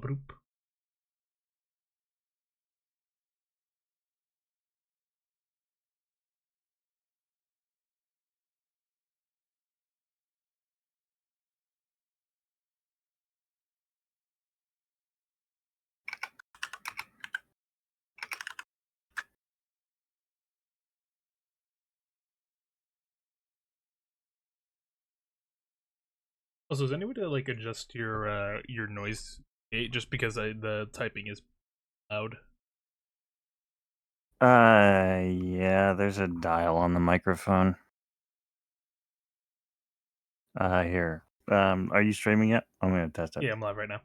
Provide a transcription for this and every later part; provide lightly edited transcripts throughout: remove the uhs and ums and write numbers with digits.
Ba-ba-doop. Also, is any way to like adjust your noise gate just because the typing is loud? Yeah, there's a dial on the microphone. Here. Are you streaming it? I'm gonna test it. Yeah, I'm live right now.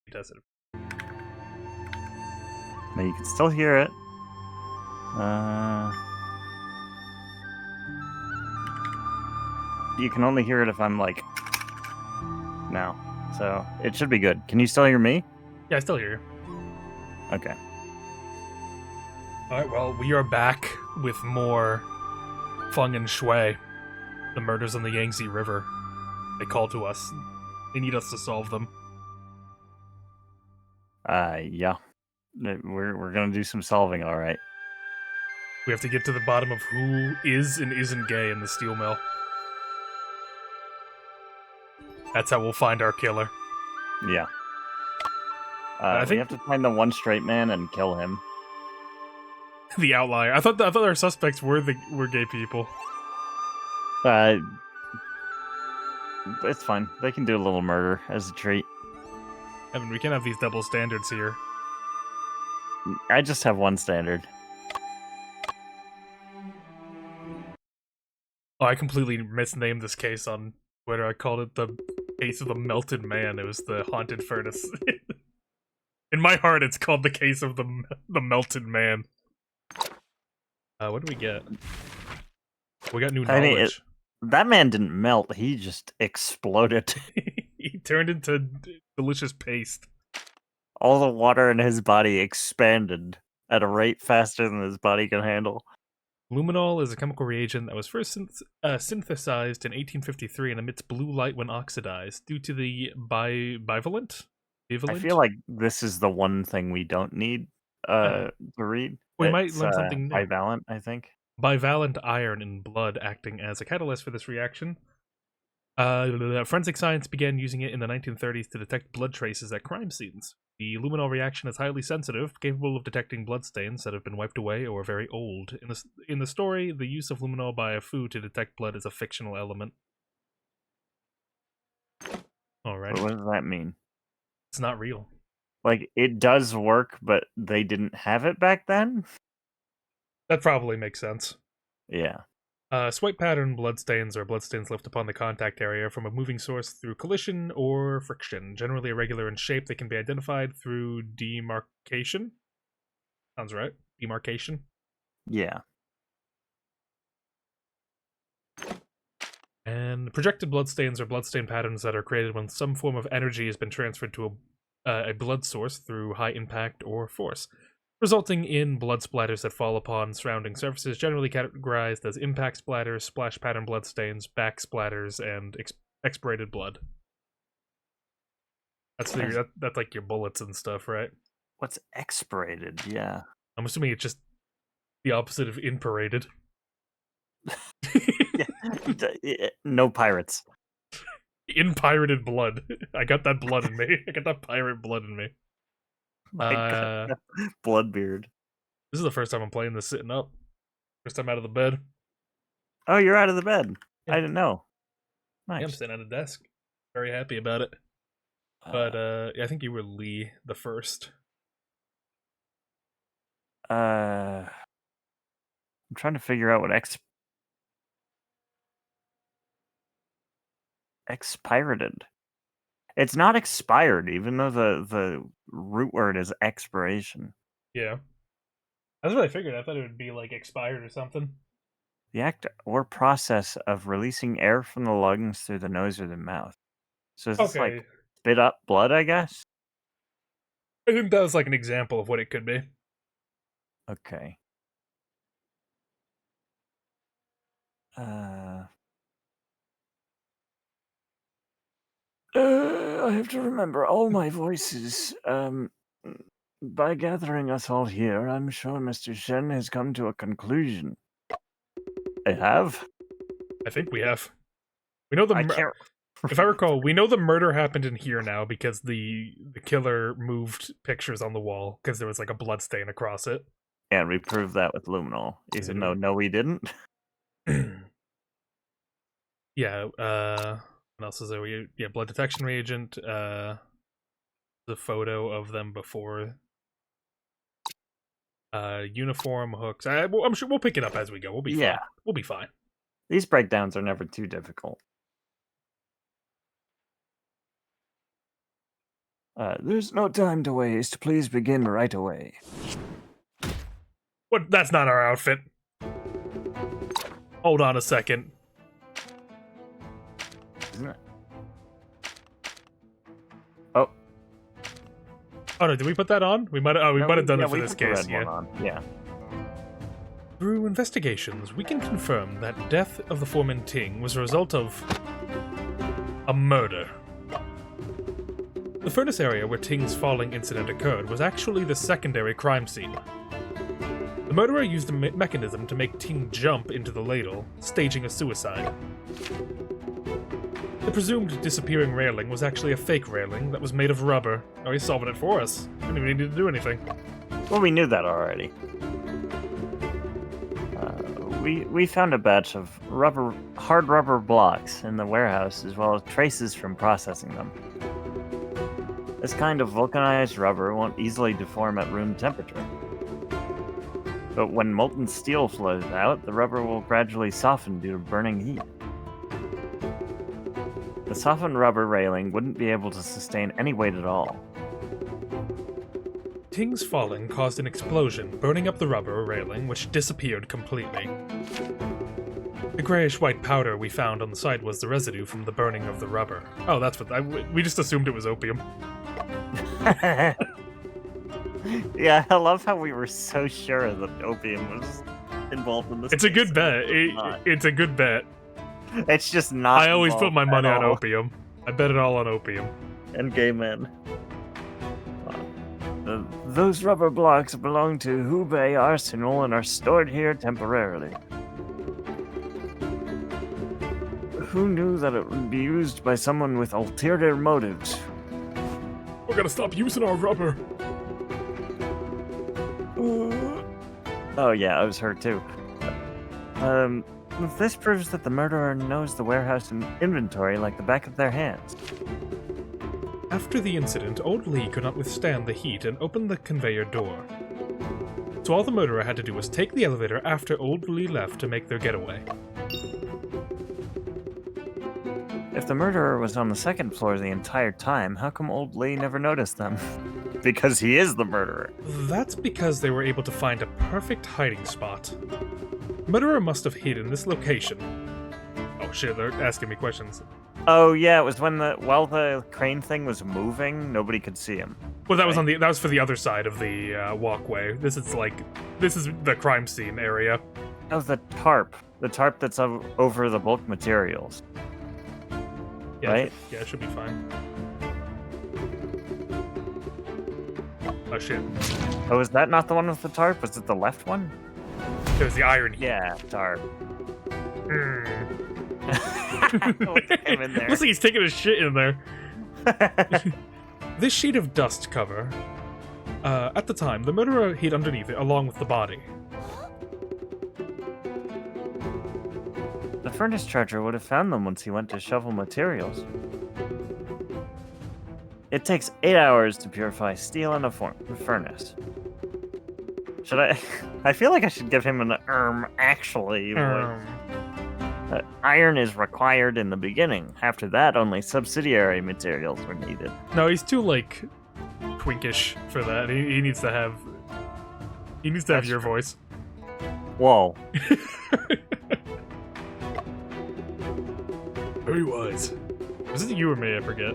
You test it. Now you can still hear it. You can only hear it if I'm like now. So it should be good. Can you still hear me? Yeah, I still hear you. Okay. All right, well, we are back with more Feng and Shui, the murders on the Yangtze River. They call to us. They need us to solve them. Yeah. We're gonna do some solving, all right. We have to get to the bottom of who is and isn't gay in the steel mill. That's how we'll find our killer. Yeah. I We think have to find the one straight man and kill him. the outlier. I thought our suspects were gay people. It's fine. They can do a little murder as a treat. I mean, we can't have these double standards here. I just have one standard. Oh, I completely misnamed this case on Twitter. I called it the case of the melted man. It was the haunted furnace. In my heart, it's called the case of the melted man. What do we get? We got new I mean, knowledge. that man didn't melt. He just exploded. He turned into delicious paste. All the water in his body expanded at a rate faster than his body can handle. Luminol is a chemical reagent that was first synthesized in 1853 and emits blue light when oxidized due to the bivalent. I feel like this is the one thing we don't need to read. We might It's learn something new. bivalent, I think. Bivalent iron in blood acting as a catalyst for this reaction. Forensic science began using it in the 1930s to detect blood traces at crime scenes. The luminol reaction is highly sensitive, capable of detecting bloodstains that have been wiped away or are very old. In the story, the use of luminol by a Fu to detect blood is a fictional element. Alrighty. What does that mean? It's not real. Like, it does work, but they didn't have it back then? That probably makes sense. Yeah. Swipe pattern bloodstains are bloodstains left upon the contact area from a moving source through collision or friction. Generally irregular in shape, they can be identified through demarcation. Sounds right. Demarcation. Yeah. And projected bloodstains are bloodstain patterns that are created when some form of energy has been transferred to a blood source through high impact or force, resulting in blood splatters that fall upon surrounding surfaces, generally categorized as impact splatters, splash pattern bloodstains, back splatters, and expirated blood. That's like your bullets and stuff, right? What's expirated? Yeah. I'm assuming it's just the opposite of inparated. No pirates. Inpirated blood. I got that blood in me. I got that pirate blood in me. My God. Bloodbeard. This is the first time I'm playing this sitting up. First time out of the bed. Oh, you're out of the bed. Yeah. I didn't know. Yeah, I'm Nice. sitting at a desk. Very happy about it. But I think you were Lee the first. I'm trying to figure out what expirated. It's not expired, even though the root word is expiration. Yeah. That's what I figured. I thought it would be like expired or something. The act or process of releasing air from the lungs through the nose or the mouth. So is this like Okay. spit up blood, I guess? I think that was like an example of what it could be. Okay. Uh I have to remember all my voices. By gathering us all here, I'm sure Mr. Shen has come to a conclusion. I have? I think we have. We know I can't. if I recall, we know the murder happened in here now because the killer moved pictures on the wall because there was like a blood stain across it. And we proved that with luminol, even though no, we didn't. Yeah. What else is there? Yeah, blood detection reagent. The photo of them before. Uniform hooks. I'm sure we'll pick it up as we go. We'll be fine. We'll be fine. These breakdowns are never too difficult. There's no time to waste. Please begin right away. What? That's not our outfit. Hold on a second. Isn't it? Oh. Oh no! Did we put that on? We might. Oh, we might have done it for this case. Yeah. Through investigations, we can confirm that death of the foreman Ting was a result of a murder. The furnace area where Ting's falling incident occurred was actually the secondary crime scene. The murderer used a mechanism to make Ting jump into the ladle, staging a suicide. The presumed disappearing railing was actually a fake railing that was made of rubber. Oh, he's solving it for us. We didn't even need to do anything. Well, we knew that already. We found a batch of hard rubber blocks in the warehouse, as well as traces from processing them. This kind of vulcanized rubber won't easily deform at room temperature. But when molten steel flows out, the rubber will gradually soften due to burning heat. The softened rubber railing wouldn't be able to sustain any weight at all. Ting's falling caused an explosion, burning up the rubber railing, which disappeared completely. The grayish-white powder we found on the side was the residue from the burning of the rubber. Oh, that's what... we just assumed it was opium. Yeah, I love how we were so sure that opium was involved in this. It's a good bet. It's a good bet. It's just not. I always put my money on opium. I bet it all on opium. And gay men. Those rubber blocks belong to Hubei Arsenal and are stored here temporarily. Who knew that it would be used by someone with ulterior motives? We're gonna stop using our rubber. Oh yeah, I was hurt too. This proves that the murderer knows the warehouse and inventory like the back of their hands. After the incident, old Lee could not withstand the heat and opened the conveyor door. So all the murderer had to do was take the elevator after old Lee left to make their getaway. If the murderer was on the second floor the entire time, how come old Lee never noticed them? Because he is the murderer. That's because they were able to find a perfect hiding spot. The murderer must have hid in this location. Oh shit, they're asking me questions. Oh yeah, it was when while the crane thing was moving, nobody could see him. Well, that was that was for the other side of the walkway. This is the crime scene area. Oh, the tarp that's over the bulk materials. Yeah, right? It should be fine. Oh shit. Oh, is that not the one with the tarp? Was it the left one? It was the iron heat. Yeah, tarp. Him in there. Looks like he's taking a shit in there. This sheet of dust cover, at the time, the murderer hid underneath it along with the body. The furnace charger would have found them once he went to shovel materials. It takes 8 hours to purify steel in a furnace. Should I? I feel like I should give him an actually. Iron is required in the beginning. After that, only subsidiary materials were needed. No, he's too, like, twinkish for that. He needs to have... He needs to have your voice. Whoa. Very wise. Was it you or me? I forget.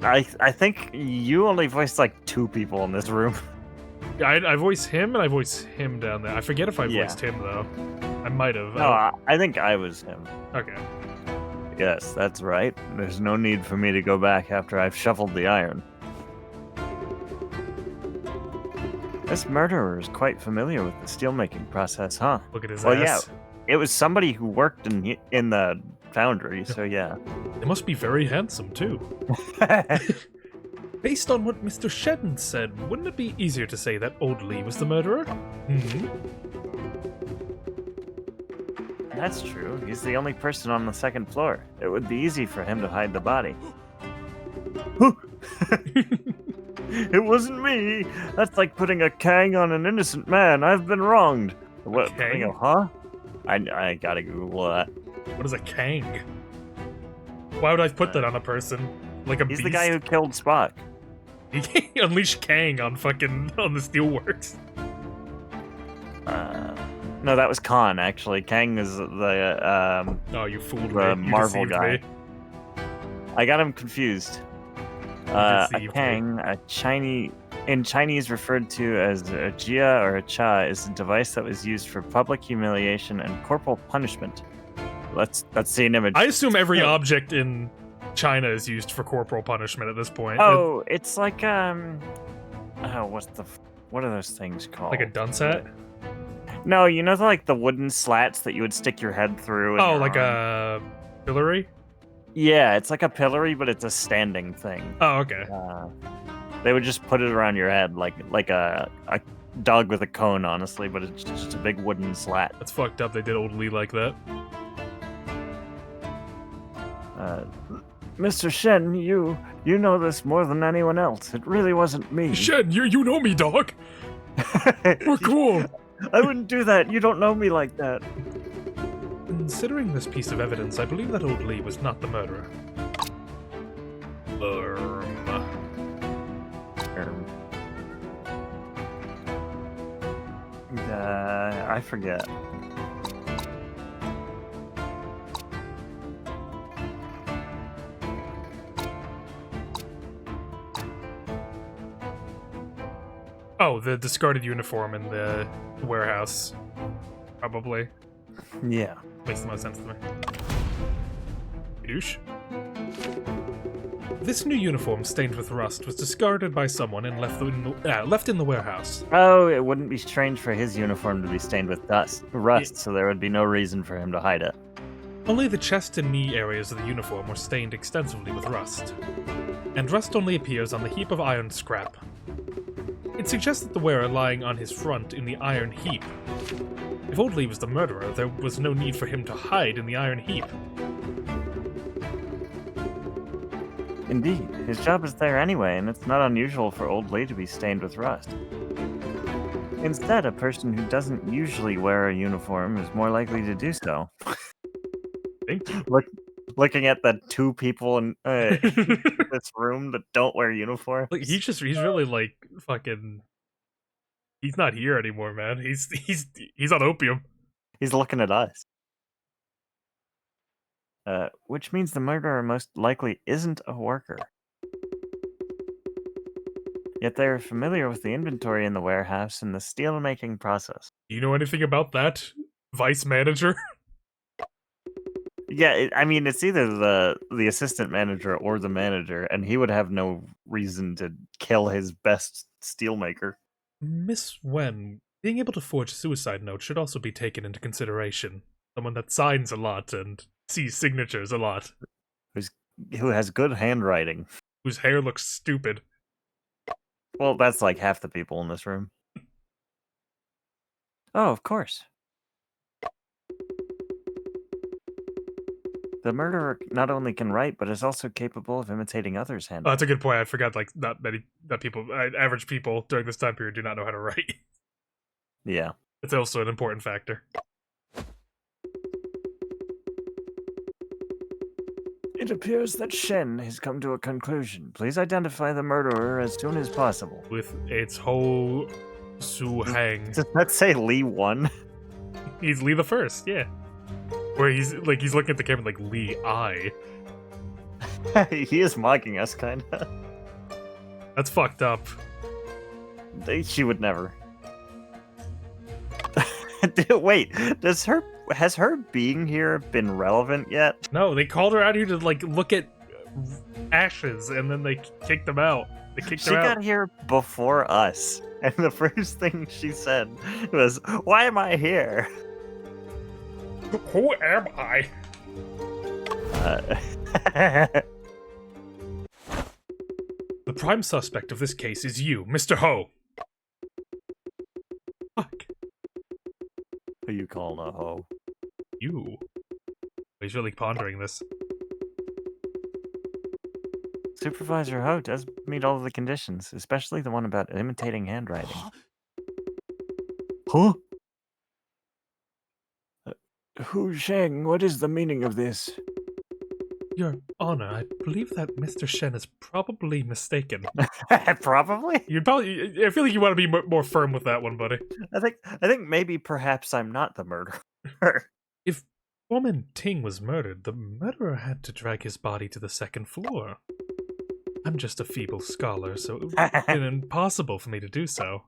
I think you only voiced, like, 2 people in this room. I voice him, and I voice him down there. I forget if I voiced him, though. I might have. No, I think I was him. Okay. Yes, that's right. There's no need for me to go back after I've shuffled the iron. This murderer is quite familiar with the steelmaking process, huh? Look at his Well, yeah, ass. it was somebody who worked in the foundry, so yeah. They must be very handsome, too. Based on what Mr. Shen said, wouldn't it be easier to say that old Lee was the murderer? Hmm. That's true. He's the only person on the second floor. It would be easy for him to hide the body. It wasn't me. That's like putting a Kang on an innocent man. I've been wronged. What? Kang? Huh? I gotta Google that. What is a Kang? Why would I put that on a person? Like a He's beast? the guy who killed Spock. He unleashed Kang on the steelworks. No, that was Khan, actually. Kang is the Oh, you fooled me. the You Marvel deceived guy. me. I got him confused. A deceived me. Kang, in Chinese referred to as a jia or a cha, is a device that was used for public humiliation and corporal punishment. Let's see an image. I assume every object in China is used for corporal punishment at this point. Oh, it's like what are those things called? Like a dunce hat? No, you know the wooden slats that you would stick your head through. Oh, like a pillory? Yeah, it's like a pillory, but it's a standing thing. Oh, okay. They would just put it around your head like a dog with a cone, honestly, but it's just a big wooden slat. That's fucked up. They did old Lee like that. Mr. Shen, you know this more than anyone else. It really wasn't me. Shen, you know me, dog. We're cool. I wouldn't do that. You don't know me like that. Considering this piece of evidence, I believe that old Lee was not the murderer. I forget. Oh, the discarded uniform in the warehouse. Probably. Yeah. Makes the most sense to me. Douche. This new uniform, stained with rust, was discarded by someone and left in the warehouse. Oh, it wouldn't be strange for his uniform to be stained with rust, so there would be no reason for him to hide it. Only the chest and knee areas of the uniform were stained extensively with rust. And rust only appears on the heap of iron scrap. It suggests that the wearer lying on his front in the iron heap. If old Lee was the murderer, there was no need for him to hide in the iron heap. Indeed, his job is there anyway, and it's not unusual for old Lee to be stained with rust. Instead, a person who doesn't usually wear a uniform is more likely to do so. Thank you. Looking at the two people in this room that don't wear uniforms. Like, he's really like fucking. He's not here anymore, man. He's on opium. He's looking at us. Which means the murderer most likely isn't a worker. Yet they are familiar with the inventory in the warehouse and the steel-making process. Do you know anything about that, vice manager? Yeah, I mean, it's either the assistant manager or the manager, and he would have no reason to kill his best steelmaker. Miss Wen, being able to forge a suicide note should also be taken into consideration. Someone that signs a lot and sees signatures a lot. Who has good handwriting. Whose hair looks stupid. Well, that's like half the people in this room. Oh, of course. The murderer not only can write, but is also capable of imitating others' Oh, handwriting. that's a good point. I forgot, like, not many average people during this time period do not know how to write. Yeah. It's also an important factor. It appears that Shen has come to a conclusion. Please identify the murderer as soon as possible. With its whole Su Hang. Does that say Lee won? He's Lee the First, yeah. Where he's looking at the camera like, Lee, I. He is mocking us, kinda. That's fucked up. She would never. Wait, does her has her being here been relevant yet? No, they called her out here to like look at ashes, and then they kicked them out. They kicked She her got out. here before us, and the first thing she said was, "Why am I here?" Who am I? The prime suspect of this case is you, Mr. Ho. Fuck. Who you calling a hoe? You. He's really pondering this. Supervisor Ho does meet all of the conditions, especially the one about imitating handwriting. Huh? Hu Sheng, what is the meaning of this? Your Honor, I believe that Mr. Shen is probably mistaken. Probably. You'd probably. I feel like you want to be more firm with that one, buddy. I think maybe perhaps I'm not the murderer. If Foreman Ting was murdered, the murderer had to drag his body to the second floor. I'm just a feeble scholar, so it would have been impossible for me to do so.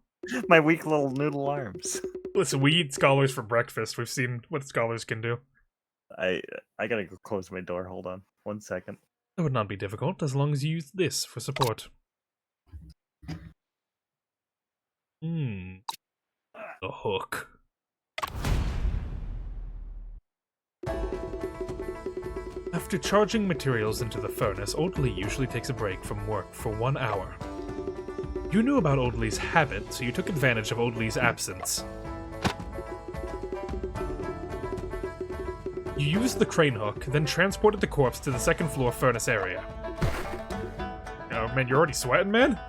My weak little noodle arms. Listen, we eat scholars for breakfast. We've seen what scholars can do. I gotta go close my door. Hold on 1 second. That would not be difficult, as long as you use this for support. The hook. After charging materials into the furnace, Oldley usually takes a break from work for 1 hour. You knew about Oldley's habit, so you took advantage of Oldley's absence. You used the crane hook, then transported the corpse to the second floor furnace area. Oh man, you're already sweating, man?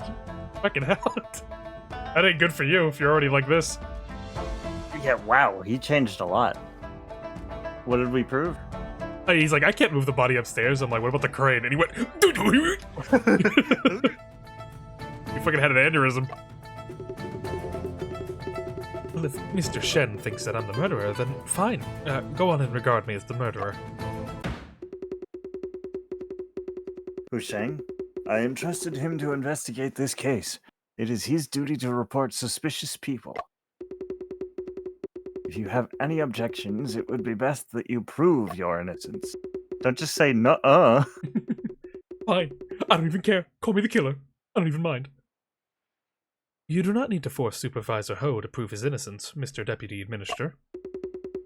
Fucking hell. That ain't good for you if you're already like this. Yeah, wow, he changed a lot. What did we prove? He's like, I can't move the body upstairs. I'm like, what about the crane? And he went, he fucking had an aneurysm. Well, if Mr. Shen thinks that I'm the murderer, then fine. Go on and regard me as the murderer. Hu Sheng, I entrusted him to investigate this case. It is his duty to report suspicious people. If you have any objections, it would be best that you prove your innocence. Don't just say nuh-uh. Fine. I don't even care. Call me the killer. I don't even mind. You do not need to force Supervisor Ho to prove his innocence, Mr. Deputy Administrator.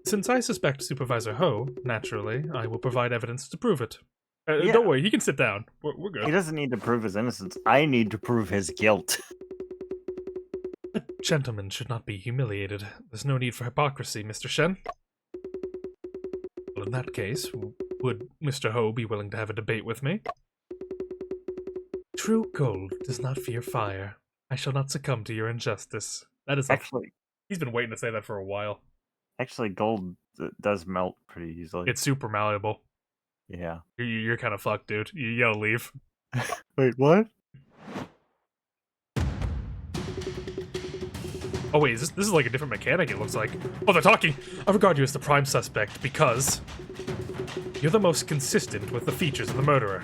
Since I suspect Supervisor Ho, naturally, I will provide evidence to prove it. Yeah. Don't worry, he can sit down. We're good. He doesn't need to prove his innocence. I need to prove his guilt. A gentleman should not be humiliated. There's no need for hypocrisy, Mr. Shen. Well, in that case, would Mr. Ho be willing to have a debate with me? True gold does not fear fire. I shall not succumb to your injustice. That is Actually, he's been waiting to say that for a while. gold does melt pretty easily. It's super malleable. Yeah. You're kind of fucked, dude. You gotta leave. Wait, what? Oh wait, this is like a different mechanic, it looks like. Oh, they're talking! I regard you as the prime suspect because you're the most consistent with the features of the murderer.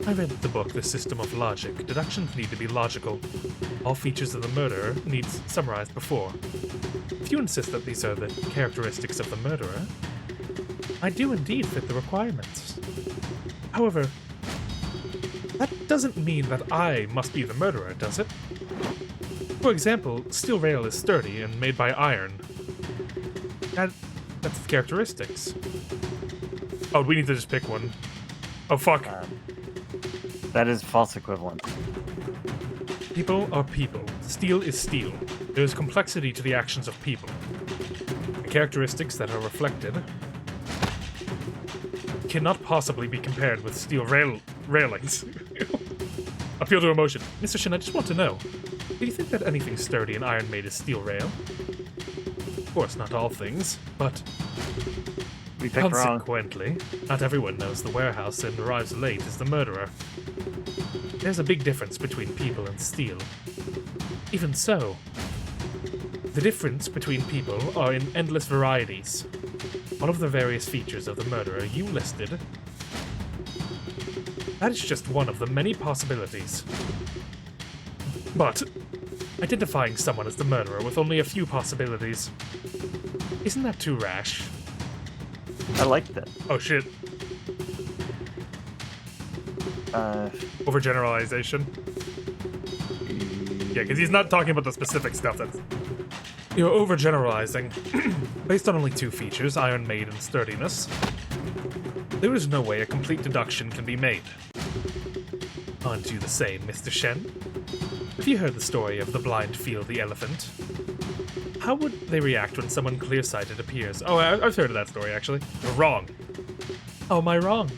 I read the book, The System of Logic. Deductions need to be logical. All features of the murderer need summarized before. If you insist that these are the characteristics of the murderer, I do indeed fit the requirements. However, that doesn't mean that I must be the murderer, does it? For example, steel rail is sturdy and made by iron. That's the characteristics. Oh, we need to just pick one. Oh, fuck. That is false equivalent. People are people. Steel is steel. There is complexity to the actions of people. The characteristics that are reflected cannot possibly be compared with steel railings. Appeal to emotion. Mr. Shin, I just want to know, do you think that anything sturdy and iron-made is steel rail? Of course, not all things, but We picked wrong. consequently, not everyone knows the warehouse and arrives late is the murderer. There's a big difference between people and steel. Even so, the difference between people are in endless varieties. All of the various features of the murderer you listed, that is just one of the many possibilities. But identifying someone as the murderer with only a few possibilities. Isn't that too rash? I liked it. Oh shit. Overgeneralization. Yeah, because he's not talking about the specific stuff that's... You're overgeneralizing. Based on only 2 features, Iron Maid and sturdiness, there is no way a complete deduction can be made. Aren't you the same, Mr. Shen? Have you heard the story of the blind field the elephant? How would they react when someone clear-sighted appears? Oh, I've heard of that story, actually. You're wrong. How am I wrong?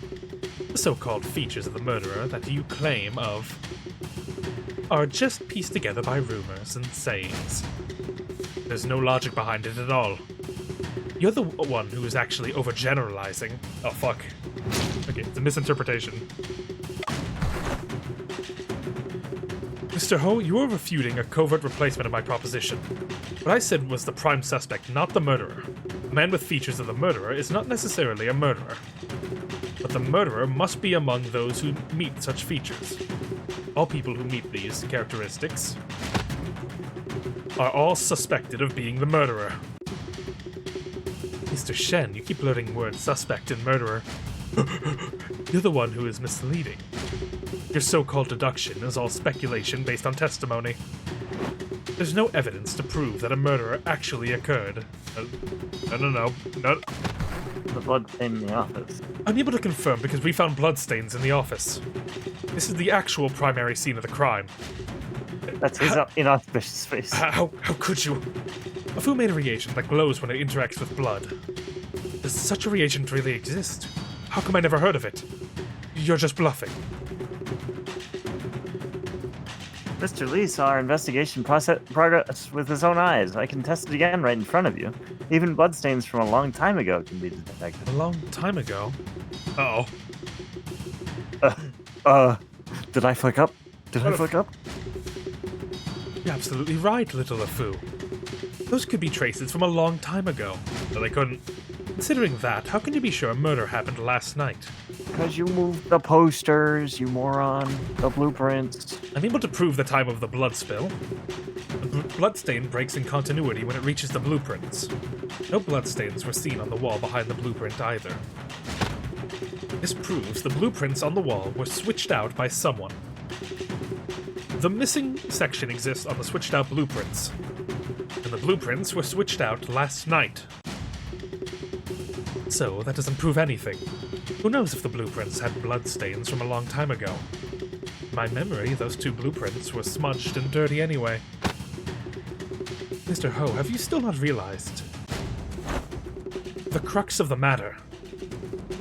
The so-called features of the murderer that you claim of are just pieced together by rumors and sayings. There's no logic behind it at all. You're the one who is actually overgeneralizing. Oh, fuck. Okay, it's a misinterpretation. Mr. Ho, you are refuting a covert replacement of my proposition. What I said was the prime suspect, not the murderer. A man with features of the murderer is not necessarily a murderer. But the murderer must be among those who meet such features. All people who meet these characteristics are all suspected of being the murderer. Mr. Shen, you keep blurting words suspect and murderer. You're the one who is misleading. Your so-called deduction is all speculation based on testimony. There's no evidence to prove that a murder actually occurred. No. The blood stain in the office. Unable to confirm because we found bloodstains in the office. This is the actual primary scene of the crime. That's his inauspicious face. How could you? A Fu made a reagent that glows when it interacts with blood. Does such a reagent really exist? How come I never heard of it? You're just bluffing. Mr. Lee saw our investigation progress with his own eyes. I can test it again right in front of you. Even bloodstains from a long time ago can be detected. A long time ago? Uh-oh. Did I flick up? Did I flick up? You're absolutely right, little Fu. Those could be traces from a long time ago. But they couldn't. Considering that, how can you be sure a murder happened last night? Because you moved the posters, you moron. The blueprints. I'm able to prove the time of the blood spill. The bloodstain breaks in continuity when it reaches the blueprints. No bloodstains were seen on the wall behind the blueprint either. This proves the blueprints on the wall were switched out by someone. The missing section exists on the switched out blueprints, and the blueprints were switched out last night. So, that doesn't prove anything. Who knows if the blueprints had bloodstains from a long time ago? In my memory, those 2 blueprints were smudged and dirty anyway. Mr. Ho, have you still not realized the crux of the matter?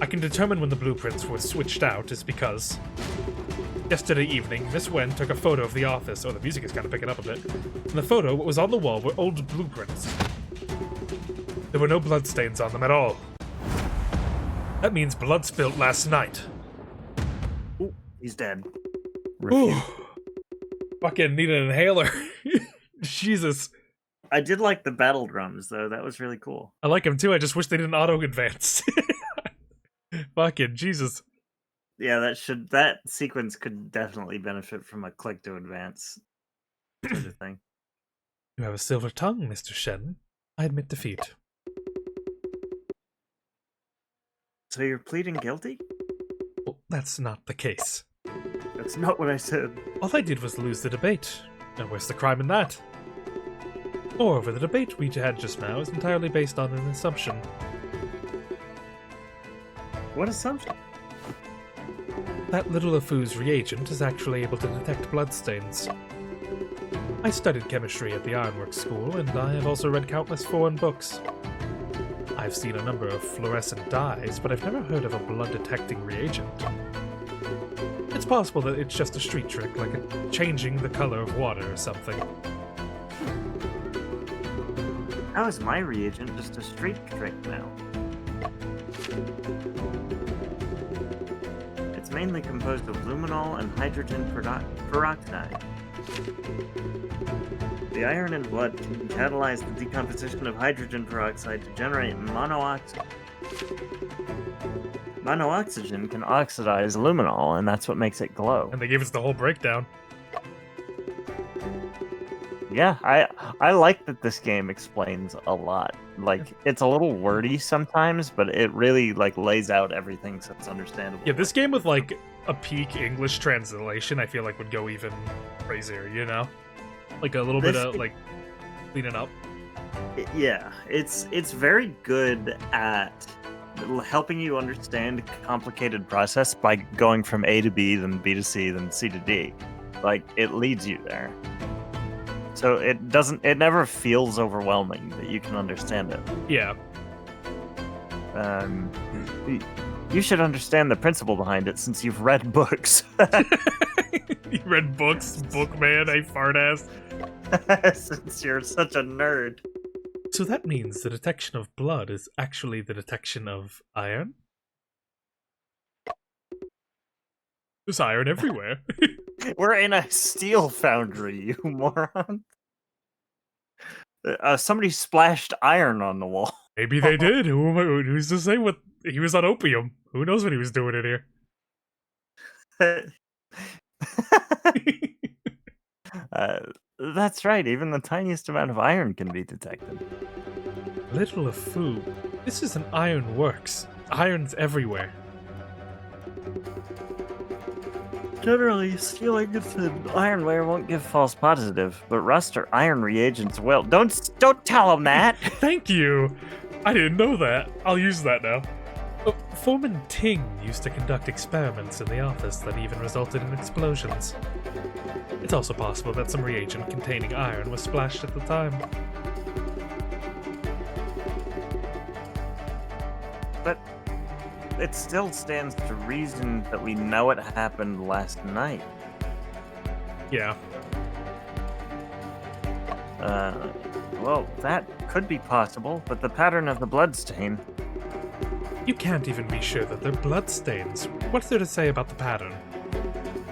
I can determine when the blueprints were switched out is because yesterday evening, Miss Wen took a photo of the office. Oh, the music is kind of picking up a bit. In the photo, what was on the wall were old blueprints. There were no bloodstains on them at all. That means blood spilled last night. Ooh, he's dead. Ooh. Fucking need an inhaler. Jesus. I did like the battle drums, though. That was really cool. I like them too. I just wish they didn't auto-advance. Fucking Jesus. Yeah, that sequence could definitely benefit from a click to advance sort of thing. You have a silver tongue, Mr. Shen. I admit defeat. So you're pleading guilty? Well, that's not the case. That's not what I said. All I did was lose the debate. And where's the crime in that? Moreover, the debate we had just now is entirely based on an assumption. What assumption? That little Afu's reagent is actually able to detect bloodstains. I studied chemistry at the Ironworks School, and I have also read countless foreign books. I've seen a number of fluorescent dyes, but I've never heard of a blood-detecting reagent. It's possible that it's just a street trick, like changing the color of water or something. How is my reagent just a street trick now? It's mainly composed of luminol and hydrogen peroxide. The iron in blood can catalyze the decomposition of hydrogen peroxide to generate monooxygen. Monooxygen can oxidize luminol, and that's what makes it glow. And they gave us the whole breakdown. Yeah, I like that this game explains a lot. Like, it's a little wordy sometimes, but it really like lays out everything so it's understandable. Yeah, this game with like a peak English translation, I feel like would go even crazier. You know, like a little bit This of like cleaning up. Yeah, it's very good at helping you understand a complicated process by going from A to B, then B to C, then C to D. Like, it leads you there. So it never feels overwhelming that you can understand it. Yeah. You should understand the principle behind it since you've read books. You read books, bookman, a fart ass. Since you're such a nerd. So that means the detection of blood is actually the detection of iron? There's iron everywhere. We're in a steel foundry, you moron. Somebody splashed iron on the wall. Maybe they did. Who's to say what he was on opium? Who knows what he was doing in here? That's right, even the tiniest amount of iron can be detected. Little of food. This is an iron works. Iron's everywhere. Generally, stealing an ironware won't give false positive, but rust or iron reagents will. Don't tell him that! Thank you! I didn't know that. I'll use that now. Foreman Ting used to conduct experiments in the office that even resulted in explosions. It's also possible that some reagent containing iron was splashed at the time. But it still stands to reason that we know it happened last night. Yeah. Well, that could be possible, but the pattern of the bloodstain. You can't even be sure that they're bloodstains. What's there to say about the pattern?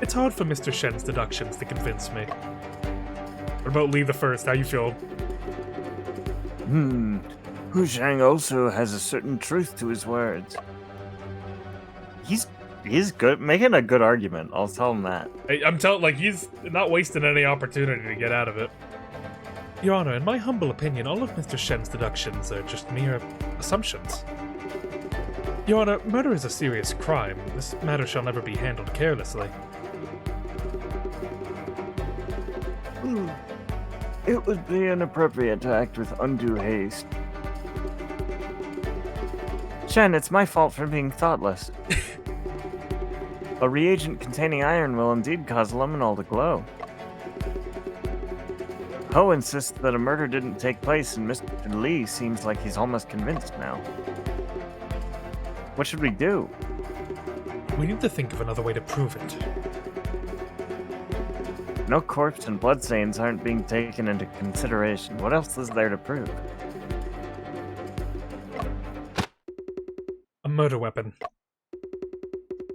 It's hard for Mr. Shen's deductions to convince me. What about Lee the First? How you feel? Hu Shang also has a certain truth to his words. He's good, making a good argument. I'll tell him that. I'm telling, like, he's not wasting any opportunity to get out of it. Your Honor, in my humble opinion, all of Mr. Shen's deductions are just mere assumptions. Your Honor, murder is a serious crime. This matter shall never be handled carelessly. It would be inappropriate to act with undue haste. Shen, it's my fault for being thoughtless. A reagent containing iron will indeed cause luminol to glow. Ho insists that a murder didn't take place, and Mr. Lee seems like he's almost convinced now. What should we do? We need to think of another way to prove it. No corpse and bloodstains aren't being taken into consideration. What else is there to prove? A murder weapon.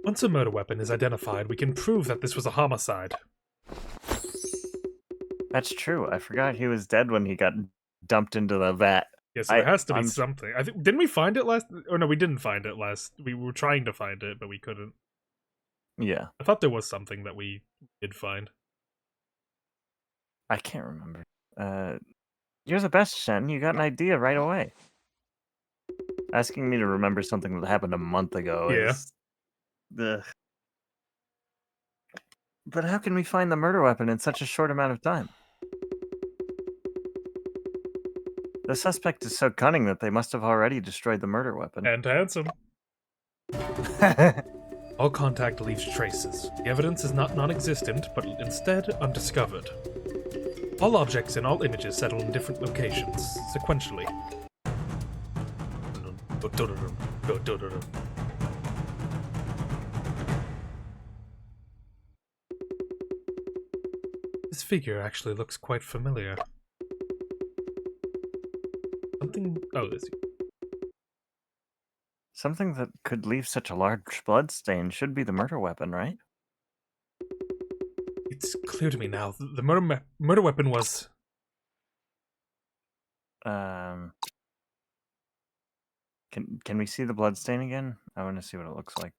Once a murder weapon is identified, we can prove that this was a homicide. That's true. I forgot he was dead when he got dumped into the vat. Yes, there has to be something. I think didn't we find it last? Or no, we didn't find it last. We were trying to find it, but we couldn't. Yeah. I thought there was something that we did find. I can't remember. You're the best, Shen. You got an idea right away. Asking me to remember something that happened a month ago is... Ugh. But how can we find the murder weapon in such a short amount of time? The suspect is so cunning that they must have already destroyed the murder weapon. And handsome. All contact leaves traces. The evidence is not non-existent, but instead undiscovered. All objects and all images settle in different locations, sequentially. This figure actually looks quite familiar. Something... Oh, this... Something that could leave such a large bloodstain should be the murder weapon, right? It's clear to me now. The murder weapon was... Can we see the bloodstain again? I want to see what it looks like.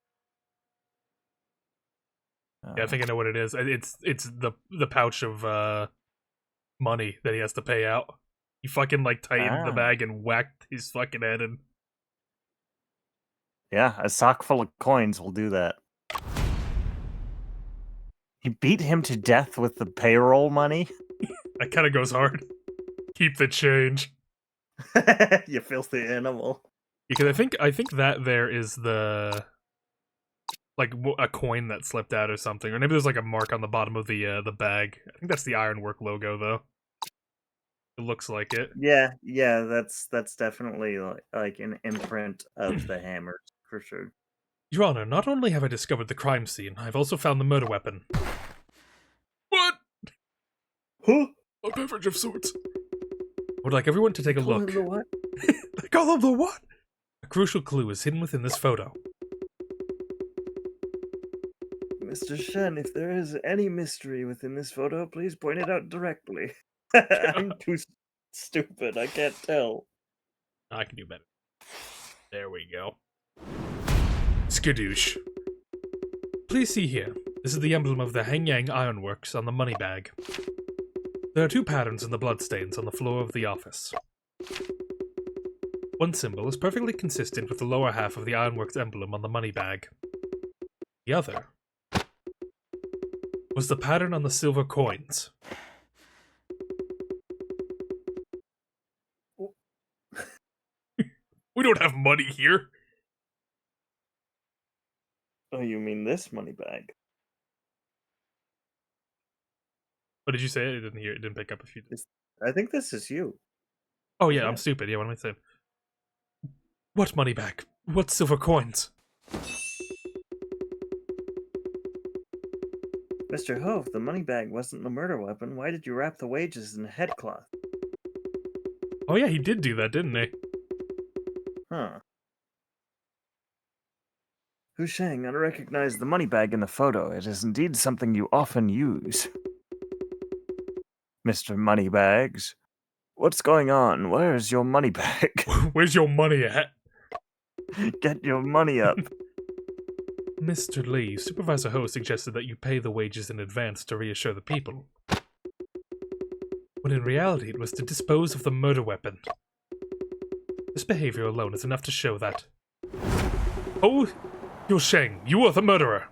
Yeah, I think I know what it is. It's the pouch of money that he has to pay out. He fucking, like, tightened the Ah. bag and whacked his fucking head in. Yeah, a sock full of coins will do that. He beat him to death with the payroll money? That kind of goes hard. Keep the change. You filthy animal. Because I think that there is the like a coin that slipped out or something, or maybe there's like a mark on the bottom of the bag. I think that's the Ironwork logo though. It looks like it. Yeah, that's definitely like an imprint of the hammers, for sure. Your Honor, not only have I discovered the crime scene, I've also found the murder weapon. What? Huh? A beverage of sorts. Would like everyone to take a look. The what? They call them the what? A crucial clue is hidden within this photo. Mr. Shen, if there is any mystery within this photo, please point it out directly. I'm too stupid, I can't tell. I can do better. There we go. Skadoosh. Please see here. This is the emblem of the Hengyang Ironworks on the money bag. There are two patterns in the bloodstains on the floor of the office. One symbol is perfectly consistent with the lower half of the Ironworks emblem on the money bag. The other was the pattern on the silver coins. We don't have money here. Oh, you mean this money bag? What did you say? I didn't hear. It didn't pick up if you did. I think this is you. Oh yeah, Yeah. I'm stupid. Yeah, what am I saying? What money bag? What silver coins? Mr. Ho, if the money bag wasn't the murder weapon, why did you wrap the wages in a headcloth? Oh yeah, he did do that, didn't he? Huh. Hu Sheng, I recognize the money bag in the photo. It is indeed something you often use. Mr. Moneybags, what's going on? Where's your money bag? Where's your money at? Get your money up. Mr. Lee, Supervisor Ho suggested that you pay the wages in advance to reassure the people. When in reality it was to dispose of the murder weapon. This behavior alone is enough to show that. Oh, Yu Sheng, you are the murderer!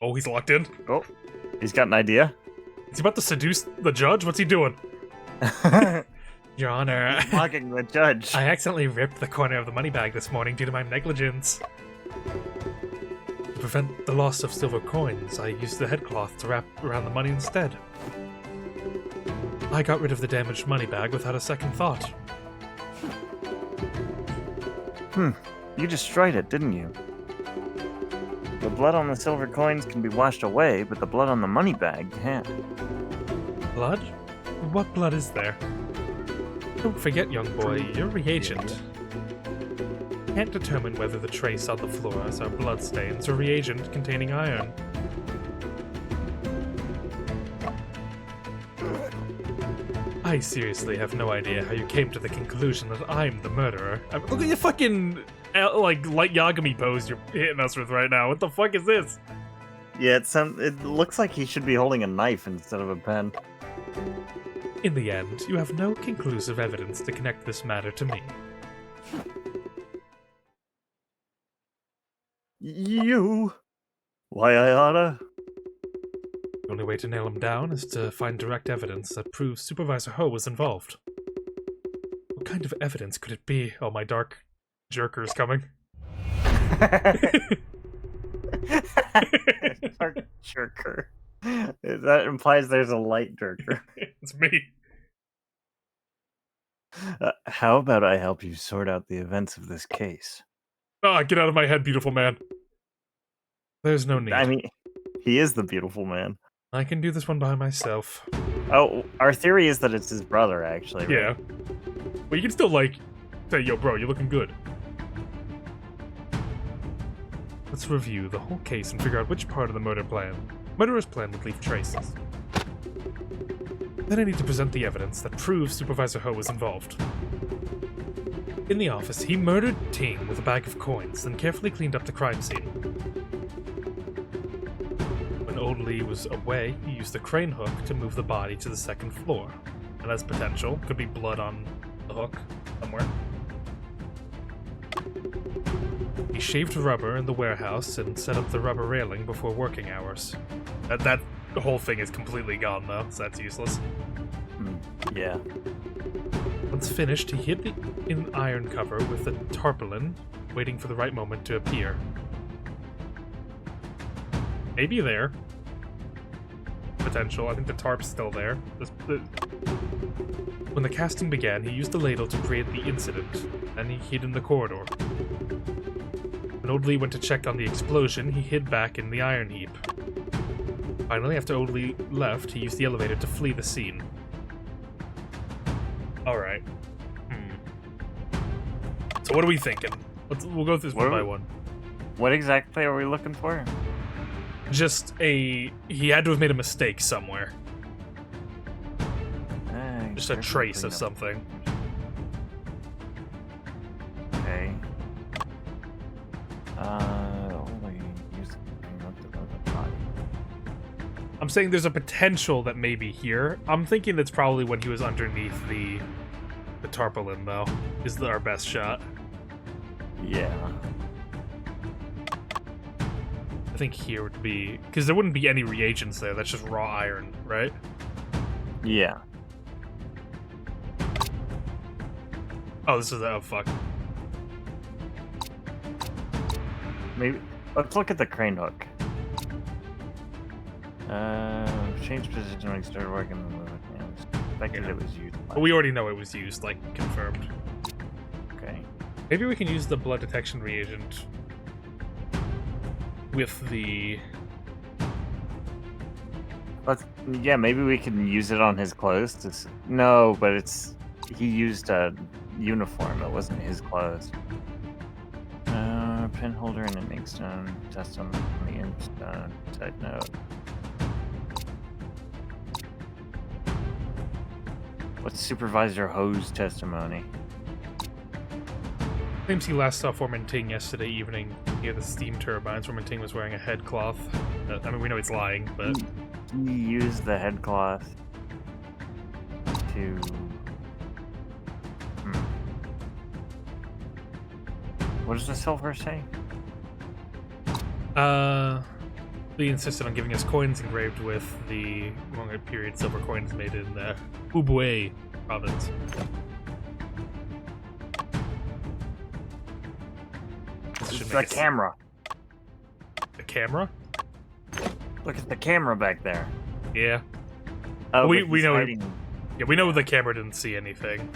Oh, he's locked in? Oh, he's got an idea. Is he about to seduce the judge? What's he doing? Your Honor, Mocking the judge. I accidentally ripped the corner of the money bag this morning due to my negligence. To prevent the loss of silver coins, I used the headcloth to wrap around the money instead. I got rid of the damaged money bag without a second thought. You destroyed it, didn't you? The blood on the silver coins can be washed away, but the blood on the money bag can't. Blood? What blood is there? Don't forget, young boy, you're a reagent. Can't determine whether the trace on the floors are bloodstains or reagent containing iron. I seriously have no idea how you came to the conclusion that I'm the murderer. Look at your fucking, like, light Yagami pose you're hitting us with right now. What the fuck is this? Yeah, it looks like he should be holding a knife instead of a pen. In the end, you have no conclusive evidence to connect this matter to me. You? Why, I oughta? The only way to nail him down is to find direct evidence that proves Supervisor Ho was involved. What kind of evidence could it be? Oh, my dark jerker's coming. Dark jerker. That implies there's a light jerker. It's me. How about I help you sort out the events of this case? Ah, get out of my head, beautiful man. There's no need. I mean, he is the beautiful man. I can do this one by myself. Oh, our theory is that it's his brother, actually. Right? Yeah. But you can still, like, say, yo, bro, you're looking good. Let's review the whole case and figure out which part of the murderer's plan would leave traces. Then I need to present the evidence that proves Supervisor Ho was involved. In the office, he murdered Ting with a bag of coins, then carefully cleaned up the crime scene. When Old Lee was away, he used the crane hook to move the body to the second floor. It has potential. Could be blood on the hook somewhere. He shaved rubber in the warehouse and set up the rubber railing before working hours. That whole thing is completely gone, though, so that's useless. Yeah. Once finished, he hid the iron cover with a tarpaulin, waiting for the right moment to appear. Maybe there. Potential. I think the tarp's still there. When the casting began, he used the ladle to create the incident, and he hid in the corridor. When Old Lee went to check on the explosion, he hid back in the iron heap. Finally, after Old Lee left, he used the elevator to flee the scene. Alright. So what are we thinking? We'll go through this one by one. What exactly are we looking for? Just he had to have made a mistake somewhere. Just a trace of something. Okay. I'm saying there's a potential that may be here. I'm thinking that's probably when he was underneath the tarpaulin, though, is our best shot. Yeah. I think here would be... Because there wouldn't be any reagents there. That's just raw iron, right? Yeah. Oh, this is... Oh, fuck. Maybe... Let's look at the crane hook. Changed position when he started working on the movement. Expected it was used. But we already know it was used, like, confirmed. Okay. Maybe we can use the blood detection reagent with the... Yeah, maybe we can use it on his clothes. No, but it's... He used a uniform. It wasn't his clothes. Pen holder and an inkstone. Test on the inkstone. Side note. What's Supervisor Ho's testimony? Claims he last saw Foreman Ting yesterday evening near the steam turbines. Foreman Ting was wearing a headcloth. I mean, we know he's lying, but... He used the headcloth to... What does the silver say? Lee insisted on giving us coins engraved with the longer period silver coins made in the Hubei province. The camera. The camera? Look at the camera back there. Yeah. Oh, we know. Hiding. Yeah, we know the camera didn't see anything.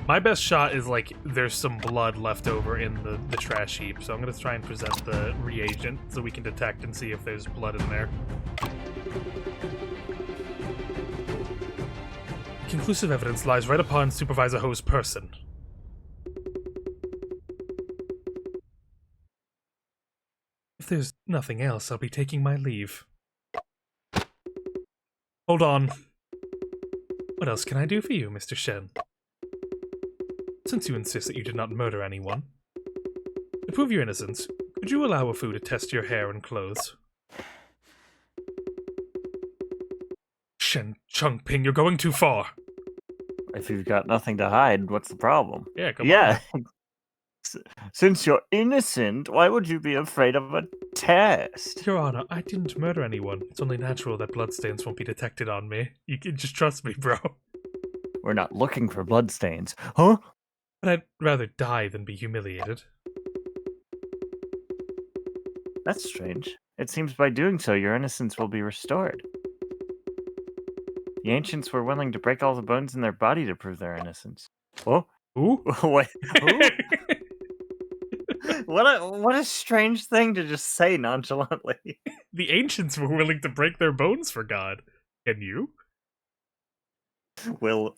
My best shot is like there's some blood left over in the trash heap, so I'm gonna try and present the reagent so we can detect and see if there's blood in there. Conclusive evidence lies right upon Supervisor Ho's person. If there's nothing else, I'll be taking my leave. Hold on. What else can I do for you, Mr. Shen? Since you insist that you did not murder anyone, to prove your innocence, could you allow a Fu to test your hair and clothes? Shen Chongping, you're going too far. If you've got nothing to hide, what's the problem? Yeah, come on. Since you're innocent, why would you be afraid of a test? Your Honor, I didn't murder anyone. It's only natural that bloodstains won't be detected on me. You can just trust me, bro. We're not looking for bloodstains, huh? But I'd rather die than be humiliated. That's strange. It seems by doing so, your innocence will be restored. The ancients were willing to break all the bones in their body to prove their innocence. Oh? Ooh? Wait, who? What a strange thing to just say nonchalantly. The ancients were willing to break their bones for God. Can you? Will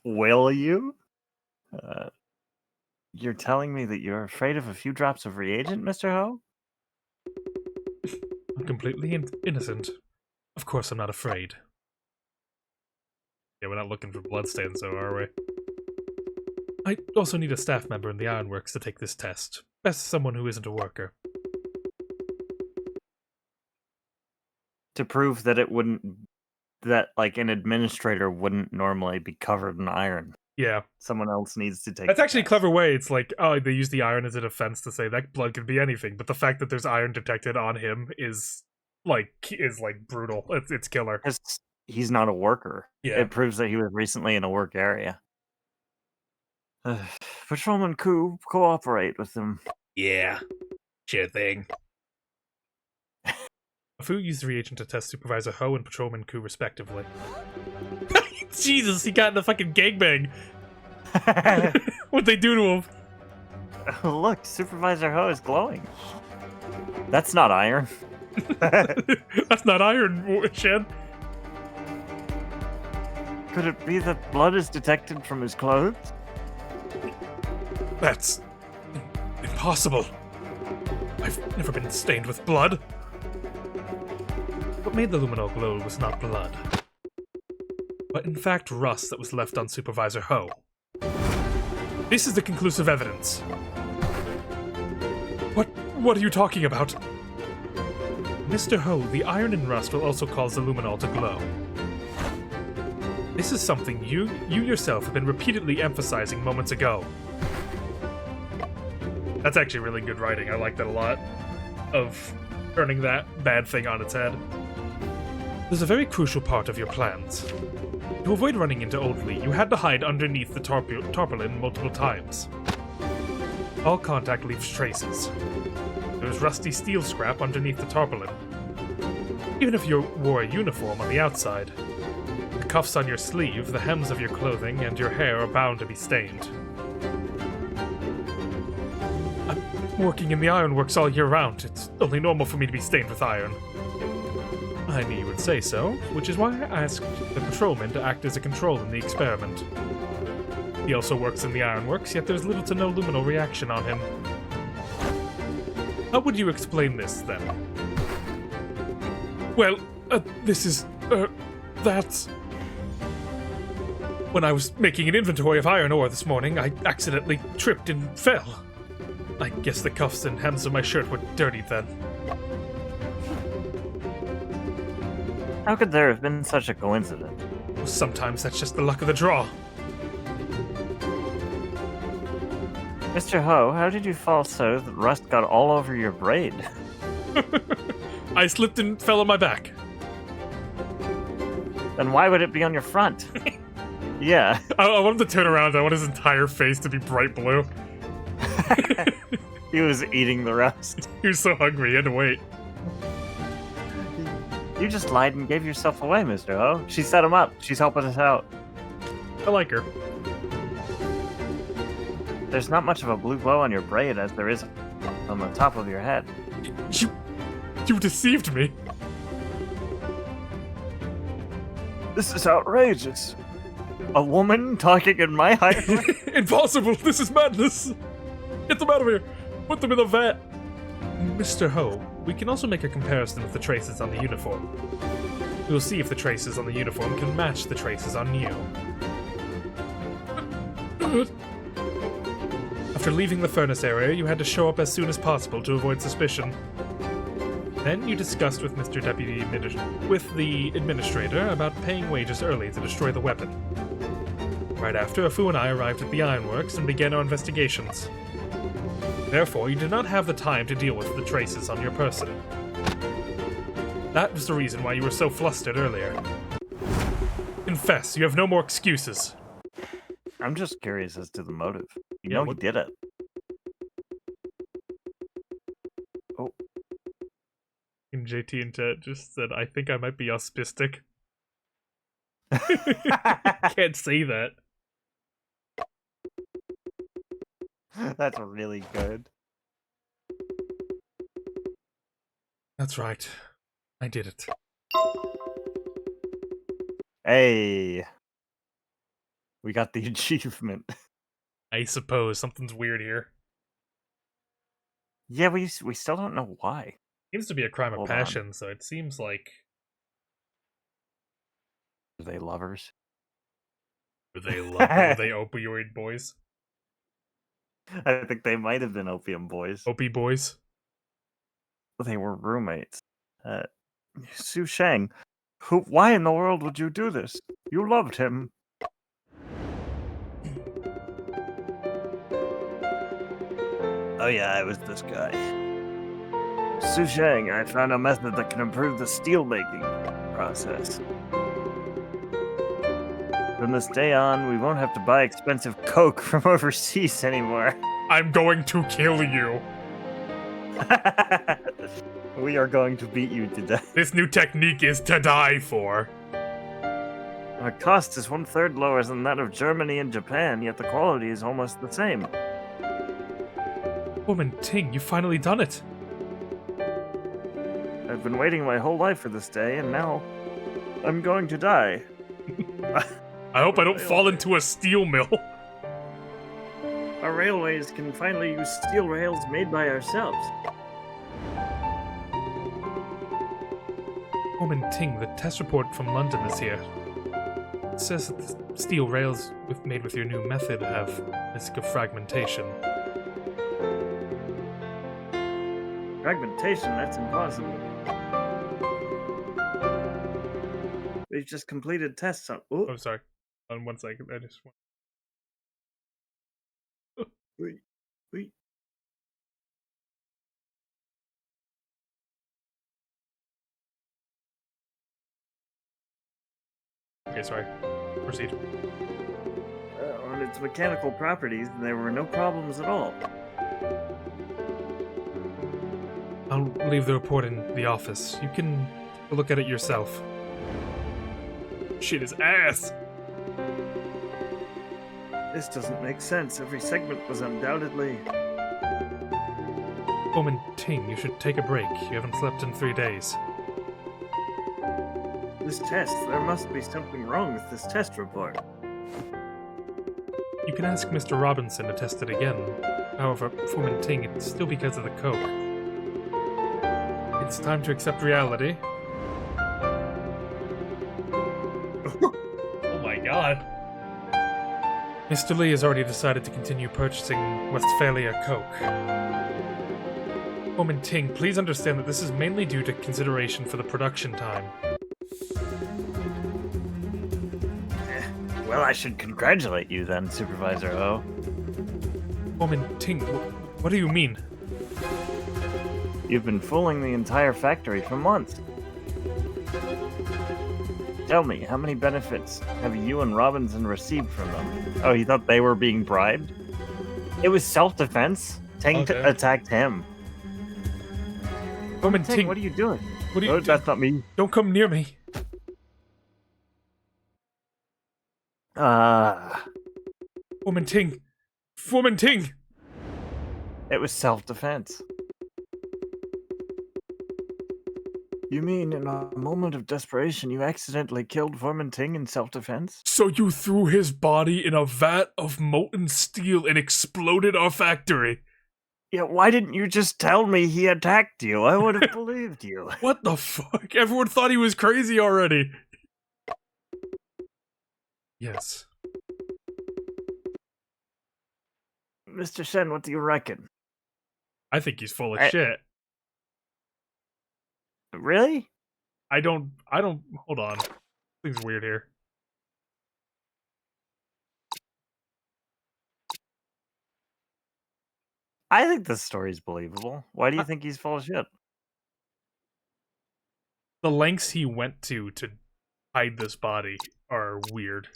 you? You're telling me that you're afraid of a few drops of reagent, Mr. Ho? I'm completely innocent. Of course I'm not afraid. Yeah, we're not looking for bloodstains, though, are we? I also need a staff member in the ironworks to take this test. Best someone who isn't a worker. To prove that it wouldn't, that like an administrator wouldn't normally be covered in iron. Yeah. Someone else needs to take That's the actually a test. clever way. It's like, oh, they use the iron as a defense to say that blood could be anything, but the fact that there's iron detected on him is brutal. It's killer. Because he's not a worker. Yeah. It proves that he was recently in a work area. Patrolman Koo, cooperate with them. Yeah. Sure thing. Fu used the reagent to test Supervisor Ho and Patrolman Koo respectively. Jesus, he got in a fucking gangbang. What'd they do to him? Look, Supervisor Ho is glowing. That's not iron. That's not iron, Shen. Could it be that blood is detected from his clothes? That's impossible. I've never been stained with blood. What made the luminol glow was not blood, but in fact rust that was left on Supervisor Ho. This is the conclusive evidence. What are you talking about? Mr. Ho, the iron and rust will also cause the luminol to glow. This is something you yourself have been repeatedly emphasizing moments ago. That's actually really good writing. I like that a lot. Of turning that bad thing on its head. There's a very crucial part of your plans. To avoid running into Oldley, you had to hide underneath the tarpaulin multiple times. All contact leaves traces. There's rusty steel scrap underneath the tarpaulin. Even if you wore a uniform on the outside, the cuffs on your sleeve, the hems of your clothing, and your hair are bound to be stained. I'm working in the ironworks all year round. It's only normal for me to be stained with iron. I knew you would say so, which is why I asked the patrolman to act as a control in the experiment. He also works in the ironworks, yet there's little to no luminol reaction on him. How would you explain this, then? Well, that's... When I was making an inventory of iron ore this morning, I accidentally tripped and fell. I guess the cuffs and hems of my shirt were dirty then. How could there have been such a coincidence? Sometimes that's just the luck of the draw. Mr. Ho, how did you fall so that rust got all over your braid? I slipped and fell on my back. Then why would it be on your front? Yeah. I wanted to turn around. I want his entire face to be bright blue. He was eating the rust. He was so hungry, he had to wait. You just lied and gave yourself away, Mr. Ho. She set him up. She's helping us out. I like her. There's not much of a blue glow on your braid as there is on the top of your head. You deceived me. This is outrageous. A woman talking in my height? Impossible! This is madness! Get them out of here! Put them in a vat! Mr. Ho, we can also make a comparison with the traces on the uniform. We'll see if the traces on the uniform can match the traces on you. After leaving the furnace area, you had to show up as soon as possible to avoid suspicion. Then you discussed with the administrator about paying wages early to destroy the weapon. Right after, Afu and I arrived at the ironworks and began our investigations. Therefore, you did not have the time to deal with the traces on your person. That was the reason why you were so flustered earlier. Confess, you have no more excuses. I'm just curious as to the motive. You Yeah, know what- he did it. Oh, And JT and Ted just said, I think I might be autistic. Can't say that. that's really good. That's right. I did it. Hey, we got the achievement. I suppose something's weird here. Yeah, we still don't know why. Seems to be a crime of Hold on. passion, so it seems like Are they lovers? Were they opioid boys? I think they might have been opium boys. Opie boys? They were roommates. Uh, Su Shang, why in the world would you do this? You loved him. Oh yeah, it was this guy. Su Shang, I found a method that can improve the steel making process. From this day on, we won't have to buy expensive coke from overseas anymore. I'm going to kill you. We are going to beat you to death. This new technique is to die for. Our cost is 1/3 lower than that of Germany and Japan, yet the quality is almost the same. Woman Ting, you finally done it. I've been waiting my whole life for this day, and now I'm going to die. I hope I don't fall into a steel mill. Our railways can finally use steel rails made by ourselves. Woman Ting, the test report from London is here. It says that the steel rails made with your new method have risk of fragmentation. Fragmentation? That's impossible. We've just completed tests on... Oh, sorry. On 1 second, I just want... Wait. Okay, sorry. Proceed. On its mechanical properties, there were no problems at all. I'll leave the report in the office. You can take a look at it yourself. Shit is ass! This doesn't make sense. Every segment was undoubtedly... Woman Ting, you should take a break. You haven't slept in 3 days. This test, there must be something wrong with this test report. You can ask Mr. Robinson to test it again. However, for Woman Ting, it's still because of the coke. It's time to accept reality. Oh my god. Mr. Lee has already decided to continue purchasing Westphalia Coke. Woman Ting, please understand that this is mainly due to consideration for the production time. Well, I should congratulate you then, Supervisor O. Woman Ting, what do you mean? You've been fooling the entire factory for months. Tell me, how many benefits have you and Robinson received from them? Oh, you thought they were being bribed? It was self-defense. Ting attacked him. Woman Ting, Ting, what are you doing? what are you doing? That's not me. Don't come near me. Woman Ting! Woman Ting! It was self-defense. You mean in a moment of desperation you accidentally killed Foreman Ting in self-defense? So you threw his body in a vat of molten steel and exploded our factory? Yeah, why didn't you just tell me he attacked you? I would have believed you. What the fuck? Everyone thought he was crazy already. Yes. Mr. Shen, what do you reckon? I think he's full of shit. Really? I don't, hold on. Things weird here. I think this story's believable. Why do you think he's full of shit? The lengths he went to hide this body are weird.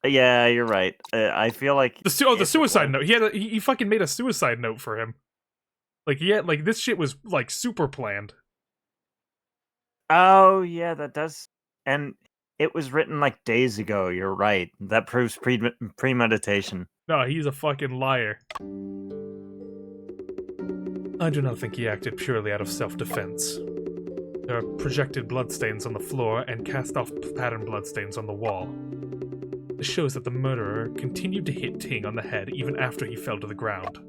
Yeah, you're right. I feel like... The suicide note. He fucking made a suicide note for him. Like, this shit was, like, super planned. Oh, yeah, that does... And it was written, like, days ago, you're right. That proves premeditation. No, he's a fucking liar. I do not think he acted purely out of self-defense. There are projected bloodstains on the floor and cast-off pattern bloodstains on the wall. This shows that the murderer continued to hit Ting on the head even after he fell to the ground.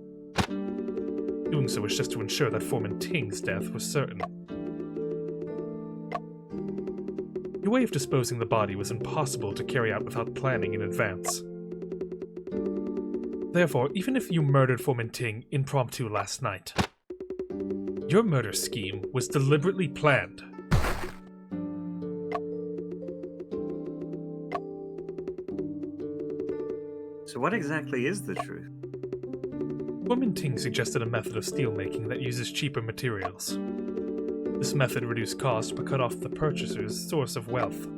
Doing so was just to ensure that Foreman Ting's death was certain. You way of disposing the body was impossible to carry out without planning in advance. Therefore, even if you murdered Fu Minting impromptu last night, your murder scheme was deliberately planned. So what exactly is the truth? Fu Minting suggested a method of steelmaking that uses cheaper materials. This method reduced costs but cut off the purchaser's source of wealth.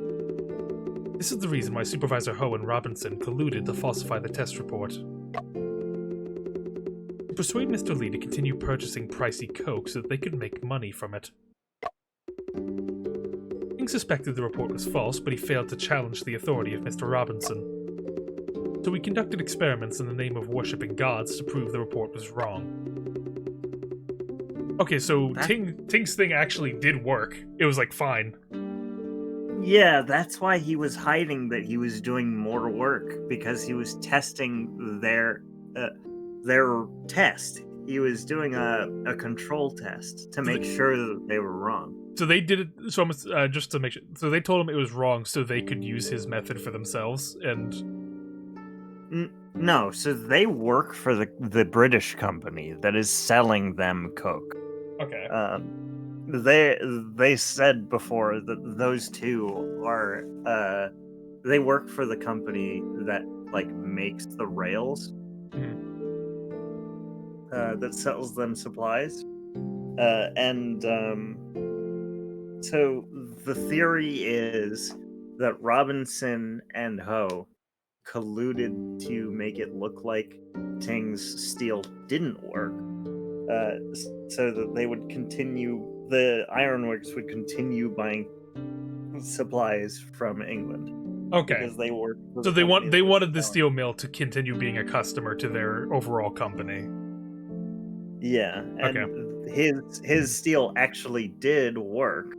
This is the reason why Supervisor Ho and Robinson colluded to falsify the test report. To persuade Mr. Lee to continue purchasing pricey coke so that they could make money from it. King suspected the report was false, but he failed to challenge the authority of Mr. Robinson. So we conducted experiments in the name of worshipping gods to prove the report was wrong. Okay, so Ting's thing actually did work. It was like fine. Yeah, that's why he was hiding that he was doing more work, because he was testing their test. He was doing a control test to make sure that they were wrong. So they did it. So just to make sure. So they told him it was wrong, so they could use his method for themselves. And no, so they work for the British company that is selling them coke. Okay. They said before that those two are they work for the company that like makes the rails, that sells them supplies, so the theory is that Robinson and Ho colluded to make it look like Ting's steel didn't work, so that they would continue, the ironworks would continue buying supplies from England. Okay. Because they were. So they wanted the steel mill to continue being a customer to their overall company. Yeah, and okay. his steel actually did work,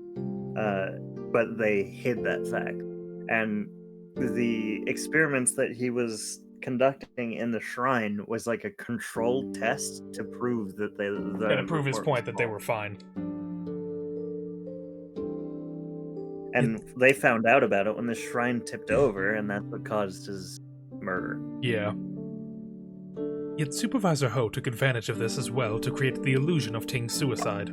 but they hid that fact. And the experiments that he was conducting in the shrine was like a controlled test to prove that and to prove his point that they were fine. And they found out about it when the shrine tipped over, and that's what caused his murder. Yeah. Yet Supervisor Ho took advantage of this as well to create the illusion of Ting's suicide.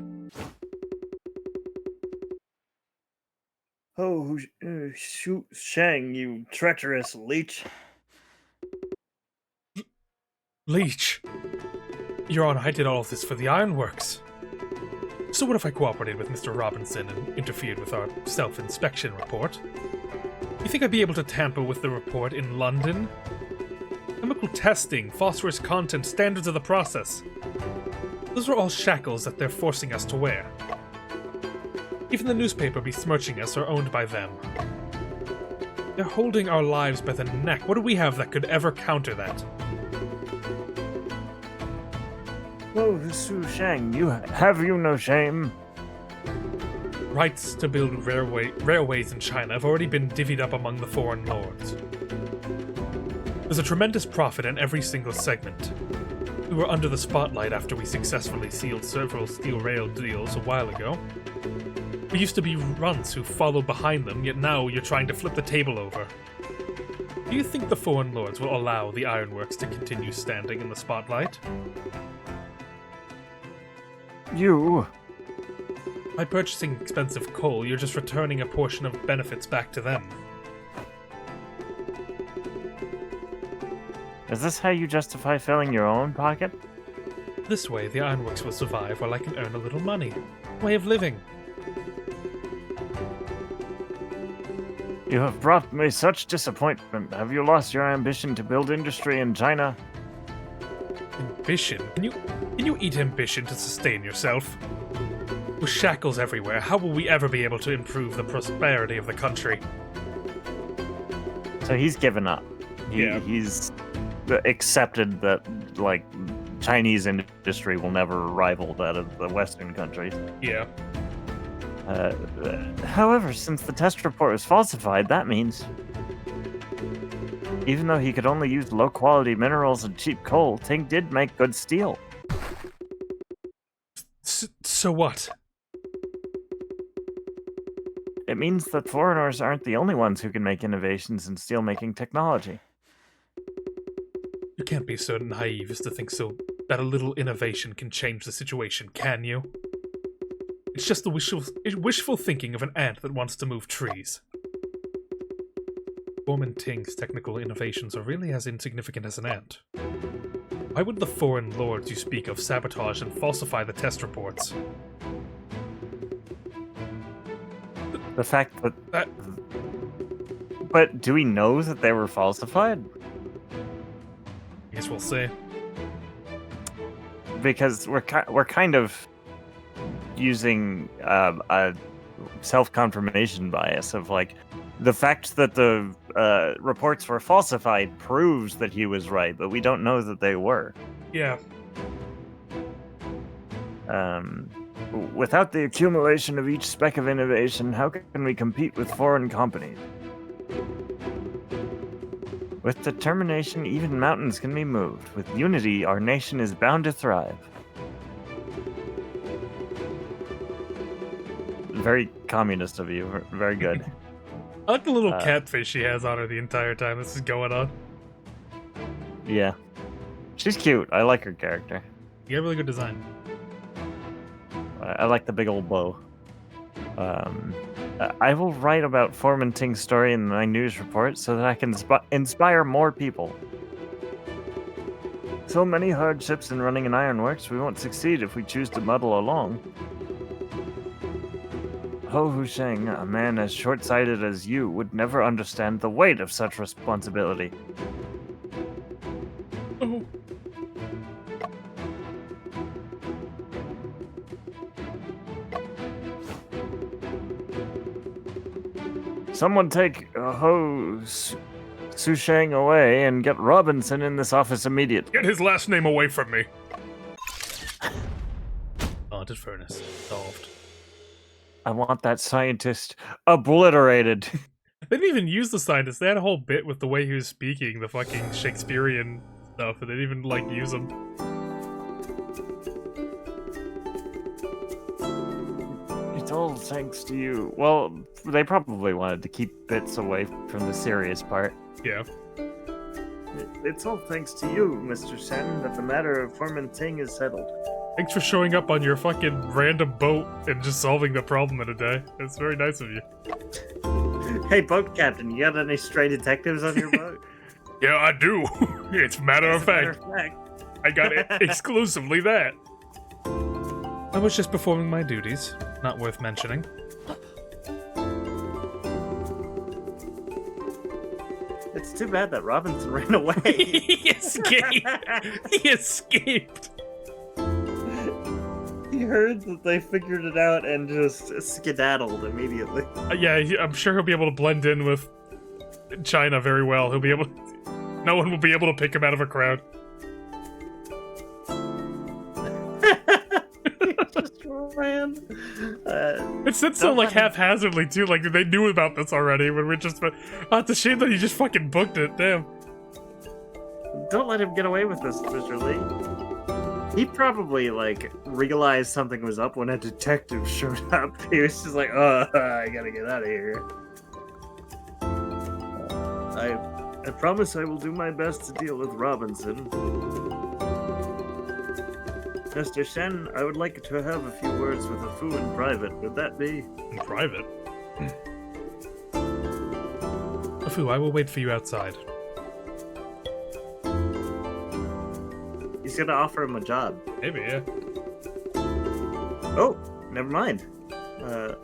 Oh, Shang, you treacherous leech. Leech! Your Honor, I did all of this for the ironworks. So what if I cooperated with Mr. Robinson and interfered with our self-inspection report? You think I'd be able to tamper with the report in London? Chemical testing, phosphorus content, standards of the process. Those are all shackles that they're forcing us to wear. Even the newspaper besmirching us are owned by them. They're holding our lives by the neck. What do we have that could ever counter that? Oh, Su Shang, have you no shame? Rights to build railways in China have already been divvied up among the foreign lords. There's a tremendous profit in every single segment. We were under the spotlight after we successfully sealed several steel rail deals a while ago. We used to be runts who followed behind them, yet now you're trying to flip the table over. Do you think the foreign lords will allow the ironworks to continue standing in the spotlight? You? By purchasing expensive coal, you're just returning a portion of benefits back to them. Is this how you justify filling your own pocket? This way, the ironworks will survive while I can earn a little money. Way of living. You have brought me such disappointment. Have you lost your ambition to build industry in China? Ambition? Can you eat ambition to sustain yourself? With shackles everywhere, how will we ever be able to improve the prosperity of the country? So he's given up. He's accepted that, like, Chinese industry will never rival that of the Western countries. Yeah. However, since the test report was falsified, that means even though he could only use low-quality minerals and cheap coal, Ting did make good steel. So what? It means that foreigners aren't the only ones who can make innovations in steelmaking technology. You can't be so naive as to think that a little innovation can change the situation, can you? It's just the wishful thinking of an ant that wants to move trees. Foreman Ting's technical innovations are really as insignificant as an ant. Why would the foreign lords you speak of sabotage and falsify the test reports? The fact that... But do we know that they were falsified? I guess we'll see. Because we're kind of using a self-confirmation bias of, like, the fact that the reports were falsified proves that he was right, but we don't know that they were. Yeah. Without the accumulation of each speck of innovation, how can we compete with foreign companies? With determination, even mountains can be moved. With unity, our nation is bound to thrive. Very communist of you. Very good. I like the little catfish she has on her the entire time this is going on. Yeah. She's cute. I like her character. You got really good design. I like the big old bow. I will write about Foreman Ting's story in my news report so that I can inspire more people. So many hardships in running an ironworks, we won't succeed if we choose to muddle along. Ho Husheng, a man as short-sighted as you, would never understand the weight of such responsibility. Oh. Someone take Ho Susheng away and get Robinson in this office immediately. Get his last name away from me. Haunted furnace. Solved. I want that scientist obliterated. They didn't even use the scientist. They had a whole bit with the way he was speaking, the fucking Shakespearean stuff, and they didn't even, like, use him. It's all thanks to you. Well, they probably wanted to keep bits away from the serious part. Yeah. It's all thanks to you, Mr. Shen, that the matter of Foreman Ting is settled. Thanks for showing up on your fucking random boat and just solving the problem in a day. It's very nice of you. Hey, boat captain, you got any stray detectives on your boat? Yeah, I do. It's matter of fact. I got it exclusively that. I was just performing my duties. Not worth mentioning. It's too bad that Robinson ran away. He escaped. He escaped. He heard that they figured it out and just skedaddled immediately. Yeah, I'm sure he'll be able to blend in with China very well. He'll be able to, no one will be able to pick him out of a crowd. He just ran. It said so, like, haphazardly, too. Like, they knew about this already, when we're just... Oh, it's a shame that he just fucking booked it. Damn. Don't let him get away with this, Mr. Lee. He probably, like, realized something was up when a detective showed up. He was just like, oh, I gotta get out of here. I promise I will do my best to deal with Robinson. Mr. Shen, I would like to have a few words with Afu in private. Would that be? In private? Afu, I will wait for you outside. He's gonna offer him a job. Maybe, yeah. Oh, never mind.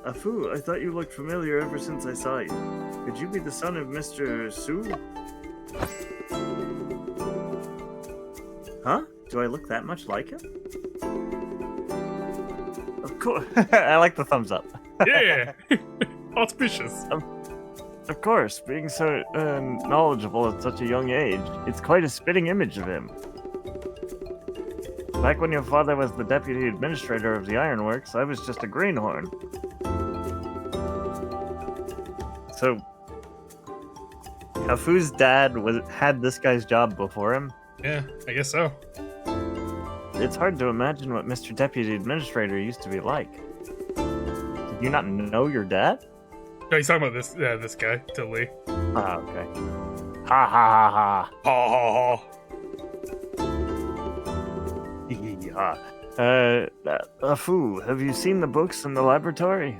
Afu, I thought you looked familiar ever since I saw you. Could you be the son of Mr. Su? Huh? Do I look that much like him? Of course. I like the thumbs up. Yeah! Auspicious. Of course, being so knowledgeable at such a young age, it's quite a spitting image of him. Back when your father was the deputy administrator of the ironworks, I was just a greenhorn. So, Afu's dad had this guy's job before him? Yeah, I guess so. It's hard to imagine what Mr. Deputy Administrator used to be like. Did you not know your dad? No, he's talking about this guy, to Lee. Ah, okay. Ha ha ha Ha ha ha. ha. Afu, have you seen the books in the laboratory?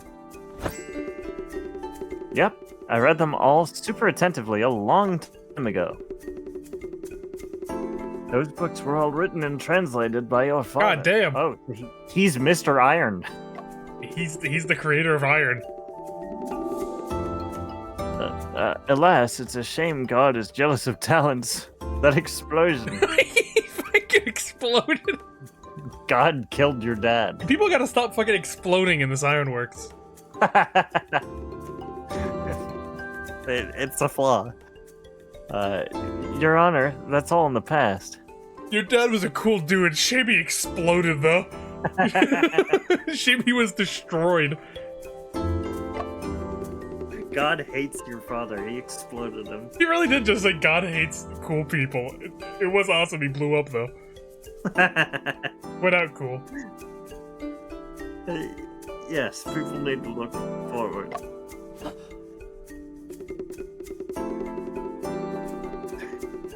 Yep, I read them all super attentively a long time ago. Those books were all written and translated by your father. God damn. Oh, he's Mr. Iron. He's the creator of Iron. Alas, it's a shame God is jealous of talents. That explosion. He fucking exploded. God killed your dad. People gotta stop fucking exploding in this ironworks. It's a flaw. Your Honor, that's all in the past. Your dad was a cool dude. Shame he exploded, though. Shame he was destroyed. God hates your father. He exploded him. He really did just say God hates cool people. It was awesome. He blew up, though. Went out cool. Yes, people need to look forward.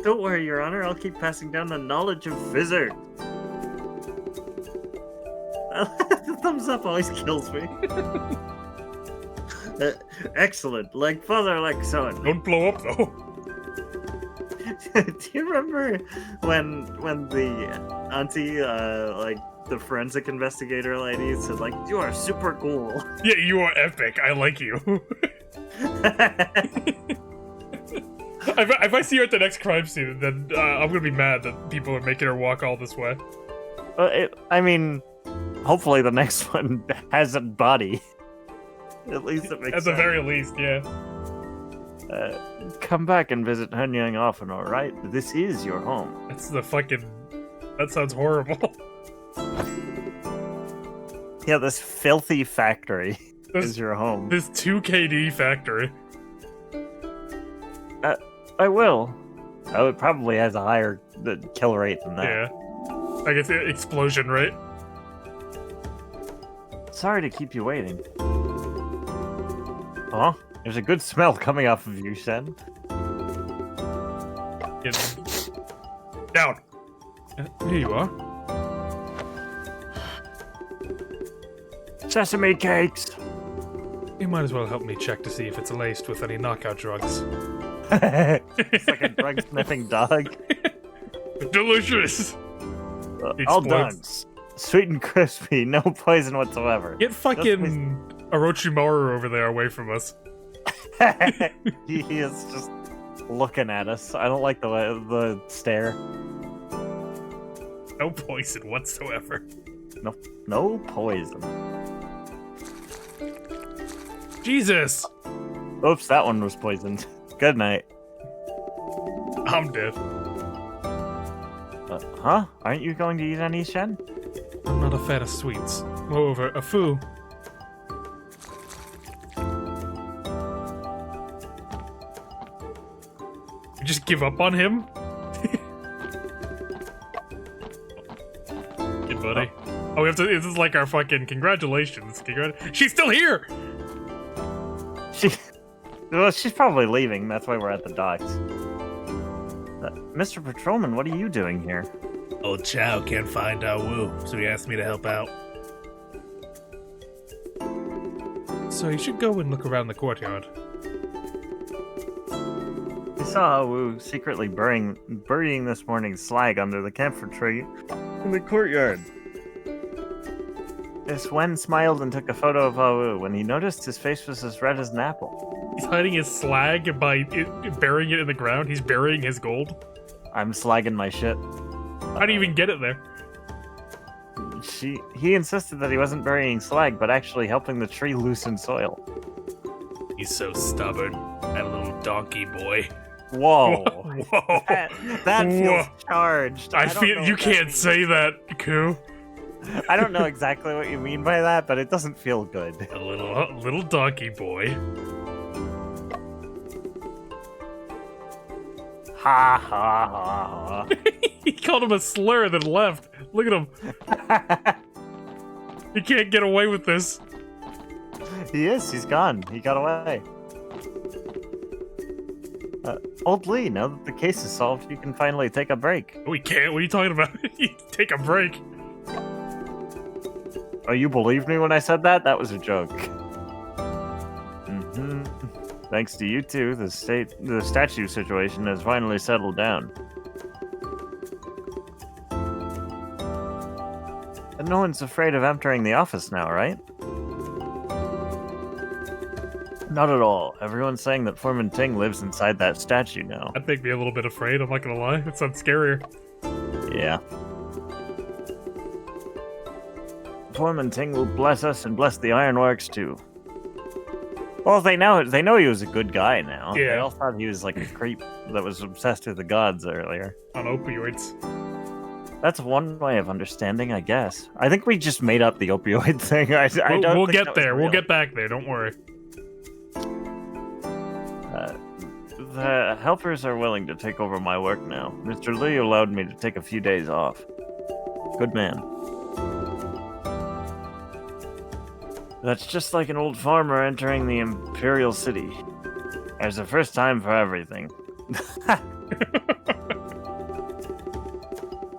Don't worry, Your Honor. I'll keep passing down the knowledge of physics. The thumbs up always kills me. Excellent. Like father, like son. Don't blow up, though. Do you remember when the auntie, like the forensic investigator lady, said like, "You are super cool." Yeah, you are epic. I like you. If I see her at the next crime scene, then I'm gonna be mad that people are making her walk all this way. I mean, hopefully the next one has a body. At least it makes At sense. the very least, yeah. Come back and visit Henyang often, alright? This is your home. That's the fucking... That sounds horrible. Yeah, this filthy factory is your home. This 2KD factory. I will. Oh, it probably has a higher kill rate than that. Yeah. I guess explosion rate. Sorry to keep you waiting. Huh? There's a good smell coming off of you, Sen. Down. Here you are. Sesame cakes! You might as well help me check to see if it's laced with any knockout drugs. It's like a drug-sniffing dog. Delicious! All done. Sweet and crispy, no poison whatsoever. Get fucking Orochimaru over there away from us. He is just looking at us. I don't like the stare. No poison whatsoever. No poison. Jesus! Oops, that one was poisoned. Good night. I'm dead. Huh? Aren't you going to eat any, Shen? I'm not a fan of sweets. Moreover, a foo. You just give up on him? Good buddy. Oh, we have to. This is like our fucking congratulations. She's still here. Well, she's probably leaving. That's why we're at the docks. Mr. Patrolman, what are you doing here? Old Chow can't find Wu, so he asked me to help out. So you should go and look around the courtyard. We saw Wu secretly burying this morning's slag under the camphor tree in the courtyard. Miss Wen smiled and took a photo of Wu when he noticed his face was as red as an apple. He's hiding his slag by burying it in the ground. He's burying his gold. I'm slagging my shit. How do you even get it there? He insisted that he wasn't burying slag, but actually helping the tree loosen soil. He's so stubborn. That little donkey boy. Whoa. Whoa. That feels charged. I feel you can't say that, Koo. I don't know exactly what you mean by that, but it doesn't feel good. A little donkey boy. Ha ha ha ha. He called him a slur, then left. Look at him. He can't get away with this. He is. He's gone. He got away. Old Lee, now that the case is solved, you can finally take a break. We can't. What are you talking about? Take a break. Oh, you believed me when I said that? That was a joke. Thanks to you two, the statue situation has finally settled down. And no one's afraid of entering the office now, right? Not at all. Everyone's saying that Foreman Ting lives inside that statue now. That'd make me a little bit afraid, I'm not gonna lie. It sounds scarier. Yeah. Foreman Ting will bless us and bless the ironworks too. Well, they know he was a good guy now. Yeah. They all thought he was like a creep that was obsessed with the gods earlier. On opioids. That's one way of understanding, I guess. I think we just made up the opioid thing. We'll get there. We'll get back there. Don't worry. The helpers are willing to take over my work now. Mr. Lee allowed me to take a few days off. Good man. That's just like an old farmer entering the Imperial City. There's a first time for everything.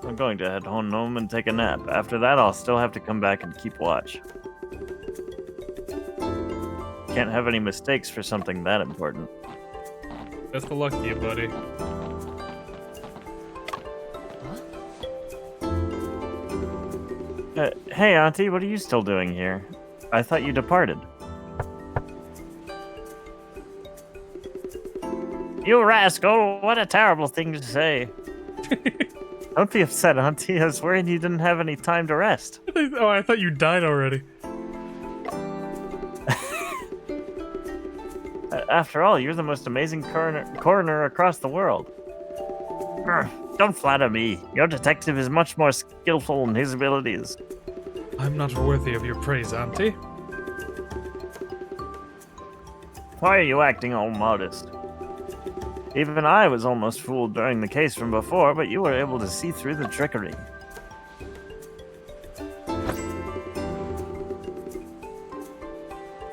I'm going to head home and take a nap. After that, I'll still have to come back and keep watch. Can't have any mistakes for something that important. Best of luck to you, buddy. Hey, Auntie, what are you still doing here? I thought you departed. You rascal! What a terrible thing to say. Don't be upset, Auntie. I was worried you didn't have any time to rest. Oh, I thought you died already. After all, you're the most amazing coroner across the world. Don't flatter me. Your detective is much more skillful in his abilities. I'm not worthy of your praise, Auntie. Why are you acting all modest? Even I was almost fooled during the case from before, but you were able to see through the trickery.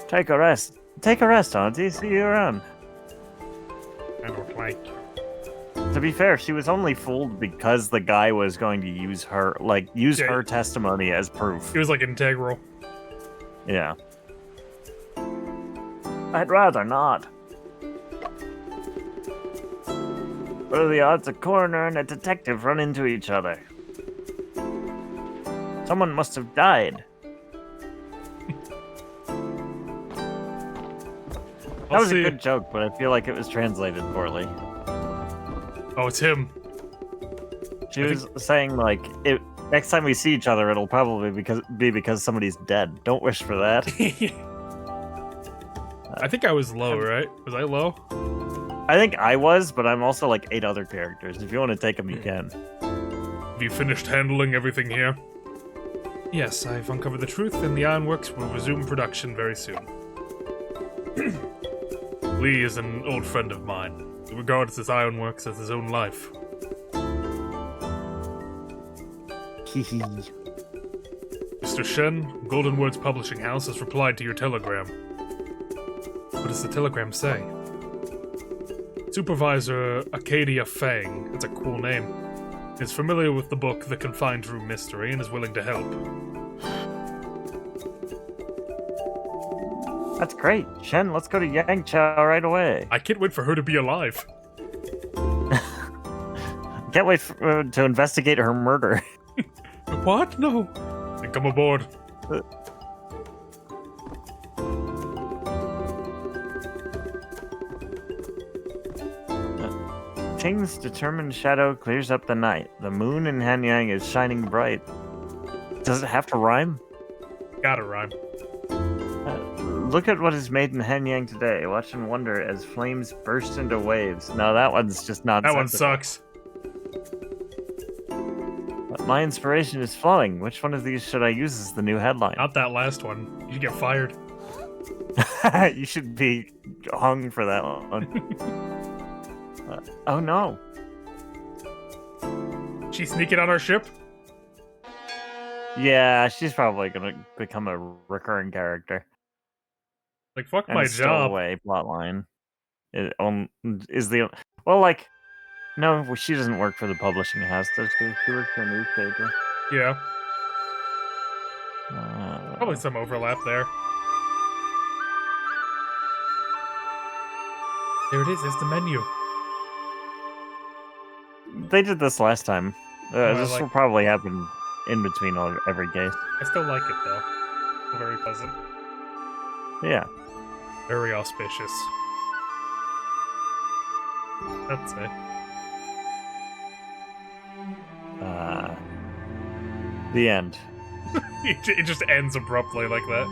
Take a rest. Take a rest, Auntie. See you around. I don't like you. To be fair, she was only fooled because the guy was going to use her, her testimony as proof. It was like integral. Yeah. I'd rather not. What are the odds a coroner and a detective run into each other? Someone must have died. That was a good joke, but I feel like it was translated poorly. Oh, it's him. She was saying, like, next time we see each other, it'll probably be because somebody's dead. Don't wish for that. I think I was low, right? Was I low? I think I was, but I'm also like 8 other characters. If you want to take them, you can. Have you finished handling everything here? Yes, I've uncovered the truth, and the ironworks will resume production very soon. Lee is an old friend of mine. He regards his ironworks as his own life. Mr. Shen, Golden Words Publishing House has replied to your telegram. What does the telegram say? Supervisor Acadia Fang, that's a cool name, is familiar with the book The Confined Room Mystery and is willing to help. That's great. Shen, let's go to Yangtze right away. I can't wait for her to be alive. Can't wait to investigate her murder. What? No. Then come aboard. Ting's determined shadow clears up the night. The moon in Hanyang is shining bright. Does it have to rhyme? Gotta rhyme. Look at what is made in Hanyang today. Watch and wonder as flames burst into waves. No, that one's just not. That one sucks. But my inspiration is flowing. Which one of these should I use as the new headline? Not that last one. You should get fired. You should be hung for that one. Oh no. She's sneaking on our ship? Yeah, she's probably gonna become a recurring character. Like, fuck And my a job. stowaway plotline. Is the well, like, no, well, she doesn't work for the publishing house, does she? She works for a newspaper. Yeah, probably Uh, some overlap there. There it is. There's the menu. they did this last time. Oh, This will probably happen in between every case. I still like it though. Very pleasant. Yeah. Very auspicious. That's it. The end. It just ends abruptly like that.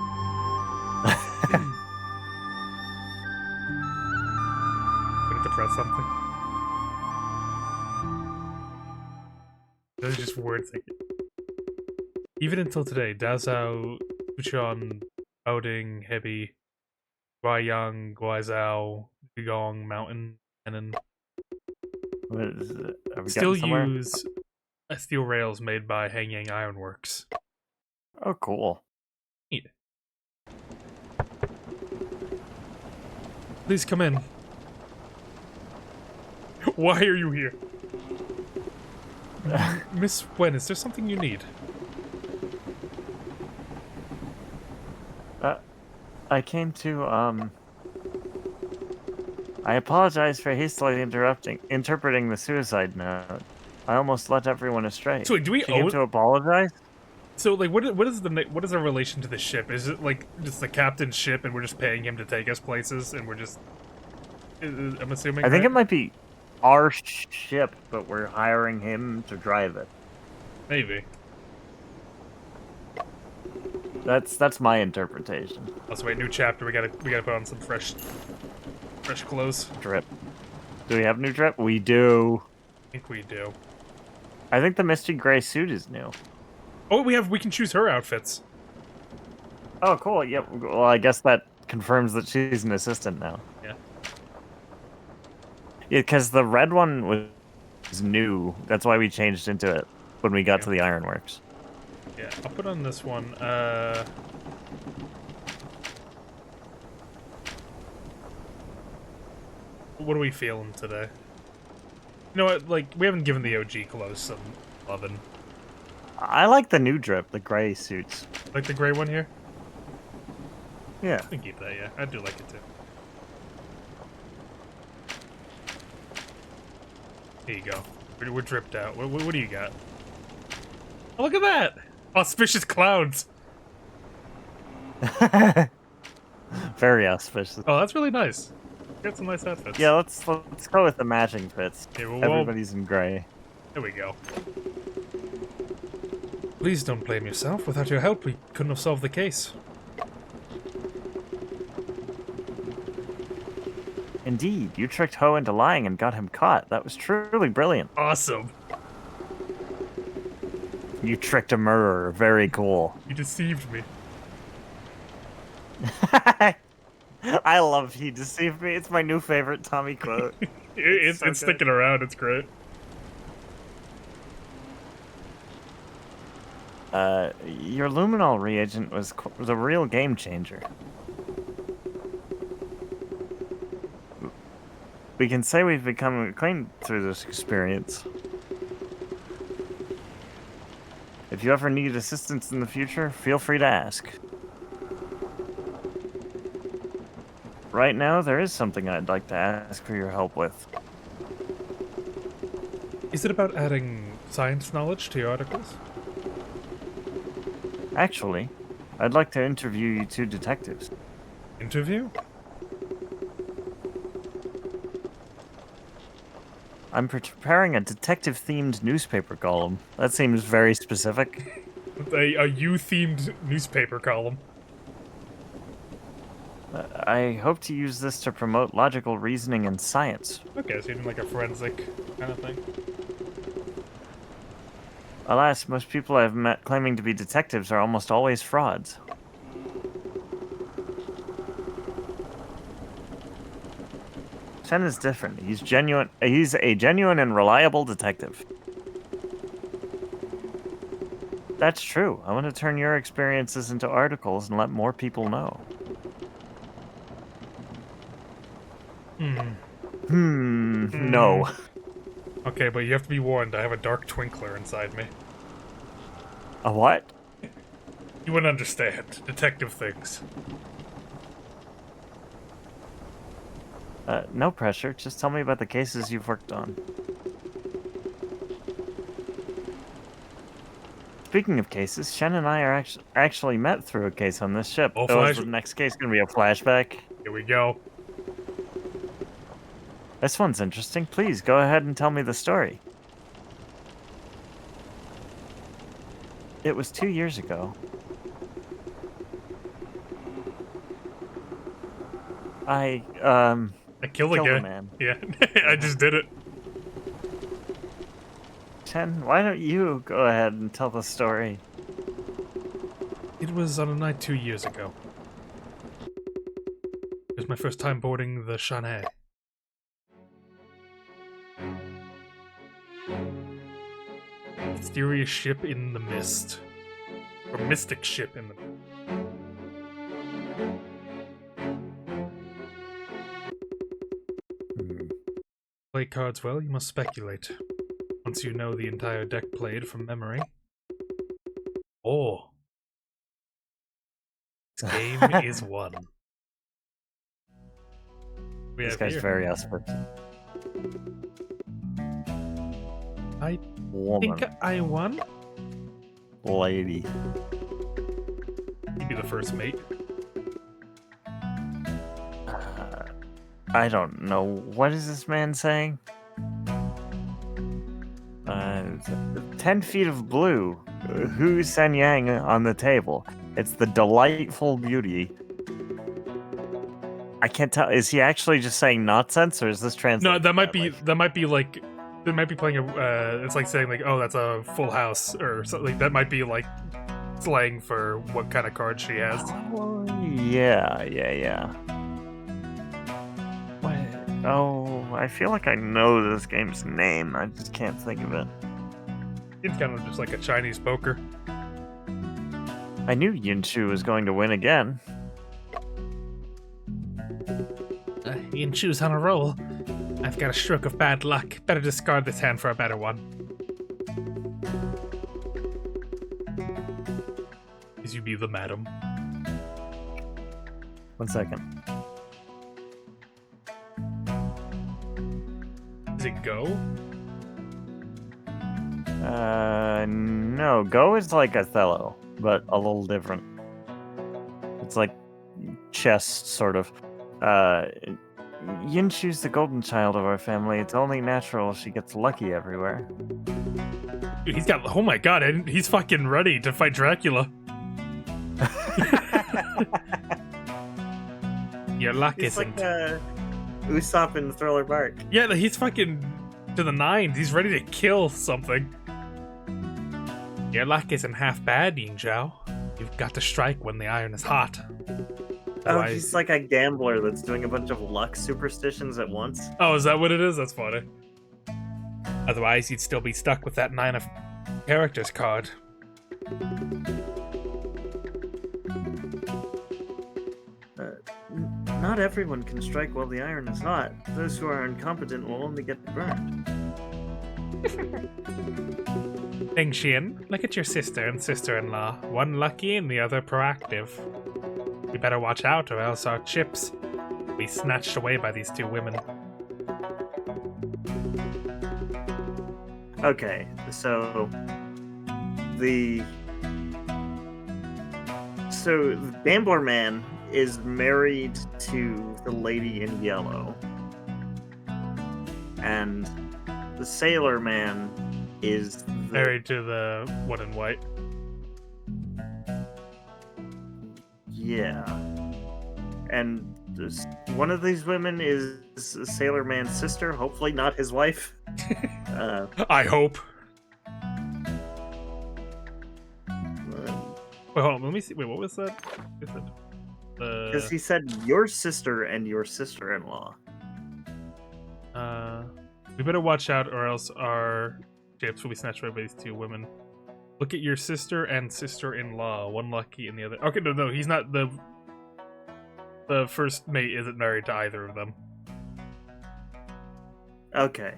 I need to press something. Those are just words. Even until today, Dazhao, Fuchon, Baoding, Hebi, Guayang, Guizhou, Gugong, Mountain, and What is it? Are we still getting somewhere? use steel rails made by Hanyang Ironworks. Oh, cool. Neat. Please come in. Why are you here? Miss Wen, is there something you need? I came to, I apologize for hastily interpreting the suicide note. I almost led everyone astray. So wait, do we She came owe? to apologize? So like, what is our relation to the ship? Is it like just the captain's ship, and we're just paying him to take us places, and we're just? I'm assuming. I think right? it might be our ship, but we're hiring him to drive it. Maybe. That's my interpretation. Also, wait, new chapter. We gotta put on some fresh clothes. Drip. Do we have new drip? We do. I think we do. I think the misty gray suit is new. Oh, we can choose her outfits. Oh, cool. Yep. Well, I guess that confirms that she's an assistant now. Yeah. Yeah, because the red one was new. That's why we changed into it when we got to the ironworks. Yeah, I'll put on this one. What are we feeling today? You know what? Like, we haven't given the OG clothes some loving. I like the new drip, the gray suits. Like the gray one here? Yeah. I can keep that, yeah. I do like it too. Here you go. We're dripped out. What do you got? Oh, look at that! Auspicious clouds! Very auspicious. Oh, that's really nice. Got some nice outfits. Yeah, let's go with the matching fits. Okay, well, Everybody's in gray. There we go. Please don't blame yourself. Without your help, we couldn't have solved the case. Indeed, you tricked Ho into lying and got him caught. That was truly brilliant. Awesome. You tricked a murderer. Very cool. You deceived me. I love he deceived me. It's my new favorite Tommy quote. It's so sticking around. It's great. Your luminol reagent was a real game changer. We can say we've become acquainted through this experience. If you ever need assistance in the future, feel free to ask. Right now, there is something I'd like to ask for your help with. Is it about adding science knowledge to your articles? Actually, I'd like to interview you two detectives. Interview? I'm preparing a detective-themed newspaper column. That seems very specific. A you-themed newspaper column. I hope to use this to promote logical reasoning and science. Okay, so even like a forensic kind of thing. Alas, most people I've met claiming to be detectives are almost always frauds. Chen is different. He's genuine. He's a genuine and reliable detective. That's true. I want to turn your experiences into articles and let more people know. No. Okay, but you have to be warned. I have a dark twinkler inside me. A what? You wouldn't understand. Detective things. No pressure. Just tell me about the cases you've worked on. Speaking of cases, Shen and I are actually met through a case on this ship. Oh, Oh, is flash. the next case going to be a flashback? Here we go. This one's interesting. Please, go ahead and tell me the story. It was 2 years ago. I killed a killed guy. a man. Yeah, I just did it. Shen, why don't you go ahead and tell the story? It was on a night 2 years ago. It was my first time boarding the Shanghai. Mysterious ship in the mist. Or mystic ship in the... Play cards well, you must speculate. Once you know the entire deck played from memory. Oh. This game is won. This guy's very Esper. I Woman. think I won? Lady. You'd be the first mate. I don't know. What is this man saying? 10 feet of blue. Who's Sen Yang on the table? It's the delightful beauty. I can't tell. Is he actually just saying nonsense, or is this translated? No, that might be like, they might be playing a. It's like saying like, oh, that's a full house or something. That might be like slang for what kind of card she has. Oh, yeah. What? Oh, I feel like I know this game's name. I just can't think of it. It's kind of just like a Chinese poker. I knew Yangtze was going to win again. Yangtze's on a roll. I've got a stroke of bad luck. Better discard this hand for a better one. Is you be the madam. 1 second. Is it go? No. Go is like Othello, but a little different. It's like chess, sort of. Yangtze's the golden child of our family. It's only natural she gets lucky everywhere. Dude, he's got. Oh my god, he's fucking ready to fight Dracula. Your luck It's isn't. like Usopp in Thriller Bark. Yeah, he's fucking to the nines. He's ready to kill something. Your luck isn't half bad, Yin Zhao. You've got to strike when the iron is hot. Otherwise... Oh, he's like a gambler that's doing a bunch of luck superstitions at once. Oh, is that what it is? That's funny. Otherwise, you'd still be stuck with that 9 of characters card. Not everyone can strike while the iron is hot. Those who are incompetent will only get burned. Deng Xian, look at your sister and sister-in-law. One lucky and the other proactive. We better watch out or else our chips will be snatched away by these two women. Okay, so the Gambler Man is married to the lady in yellow, and the Sailor Man is married to the one in white. Yeah, and one of these women is Sailor Man's sister. Hopefully, not his wife. I hope. Wait, hold on, let me see. Wait, what was that? Because he said your sister and your sister-in-law. We better watch out, or else our chips will be snatched away by these two women. Look at your sister and sister-in-law. One lucky and the other. Okay, no, he's not the. The first mate isn't married to either of them. Okay.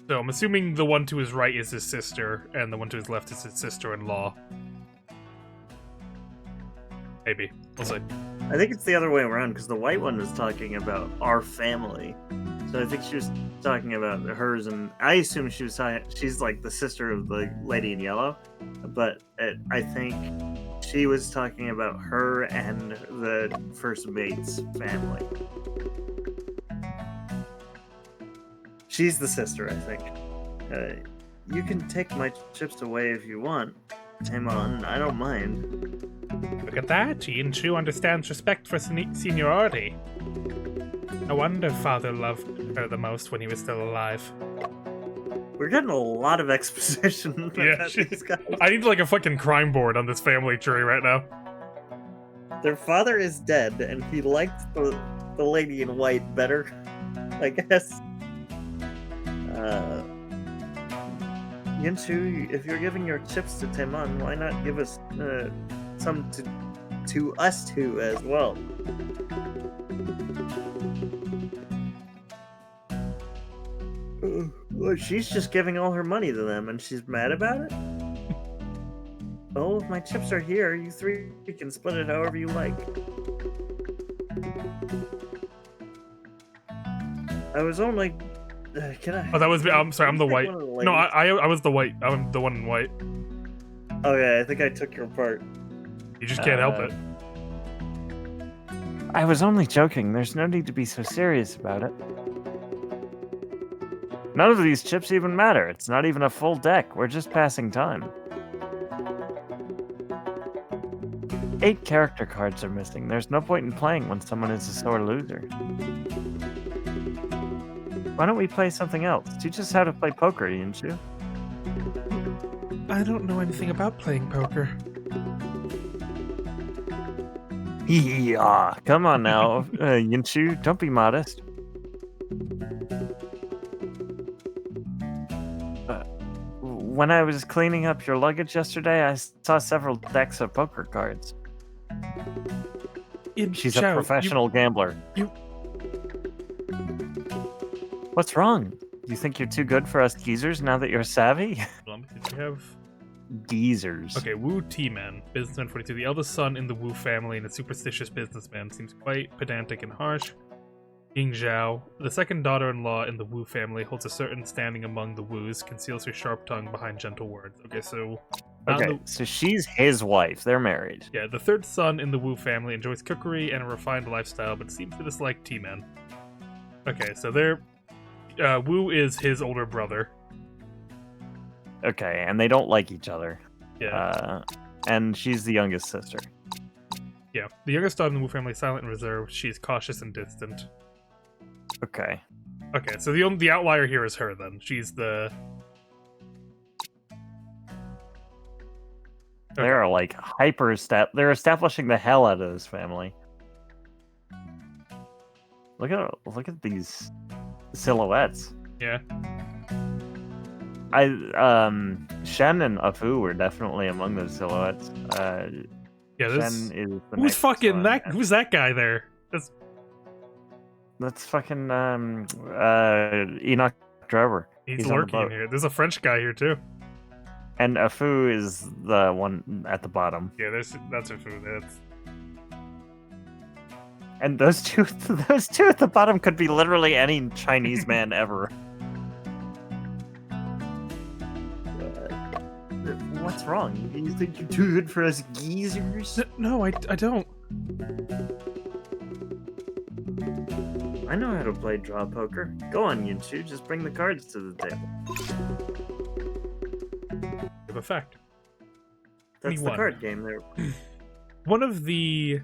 So I'm assuming the one to his right is his sister, and the one to his left is his sister-in-law. Maybe. We'll see. I think it's the other way around, because the white one was talking about our family. So I think she was talking about hers, and I assume she was talking, she's like the sister of the lady in yellow. But I think she was talking about her and the first mate's family. She's the sister, I think. You can take my chips away if you want, Timon. I don't mind. Look at that! Yangtze understands respect for seniority. No wonder Father loved her the most when he was still alive. We're getting a lot of exposition about these guys. I need like a fucking crime board on this family tree right now. Their father is dead, and he liked the lady in white better, I guess. Yangtze, if you're giving your chips to Timon, why not give us some to us two as well? Well, she's just giving all her money to them, and she's mad about it? Oh, if my chips are here, you three can split it however you like. I was only... can I... Oh, that was... I'm sorry, I'm the white. The No, I was the white. I'm the one in white. Okay, I think I took your part. You just can't help it. I was only joking. There's no need to be so serious about it. None of these chips even matter. It's not even a full deck. We're just passing time. 8 character cards are missing. There's no point in playing when someone is a sore loser. Why don't we play something else? Teach us how to play poker, Yangtze. I don't know anything about playing poker. Yeah, come on now, Yangtze, don't be modest. When I was cleaning up your luggage yesterday, I saw several decks of poker cards. She's a professional gambler. What's wrong? You think you're too good for us geezers now that you're savvy? Did you have... Geezers. Okay, Wu T-Man, businessman 42, the eldest son in the Wu family and a superstitious businessman, seems quite pedantic and harsh. Ying Zhao, the second daughter-in-law in the Wu family, holds a certain standing among the Wus, conceals her sharp tongue behind gentle words. Okay, so... so she's his wife. They're married. Yeah, the third son in the Wu family enjoys cookery and a refined lifestyle, but seems to dislike T-Man. Okay, so they're... Wu is his older brother. Okay, and they don't like each other. Yeah. And she's the youngest sister. Yeah, the youngest daughter in the Wu family is silent and reserved. She's cautious and distant. Okay. Okay, so the outlier here is her, then. She's the... Okay. They're like they're establishing the hell out of this family. Look at these silhouettes. Yeah. Shen and Afu were definitely among those silhouettes. Yeah, this... Shen is the Who's next fucking one. that? Who's that guy there? That's fucking Enoch Driver. He's on the lurking boat. here. There's a French guy here too. And Afu is the one at the bottom. Yeah, that's a food. That's... And those two at the bottom could be literally any Chinese man ever. What's wrong? You think you're too good for us geezers? No, I don't. I know how to play draw poker. Go on, Yangtze. Just bring the cards to the table. Of effect. That's 21. the card game there. One of the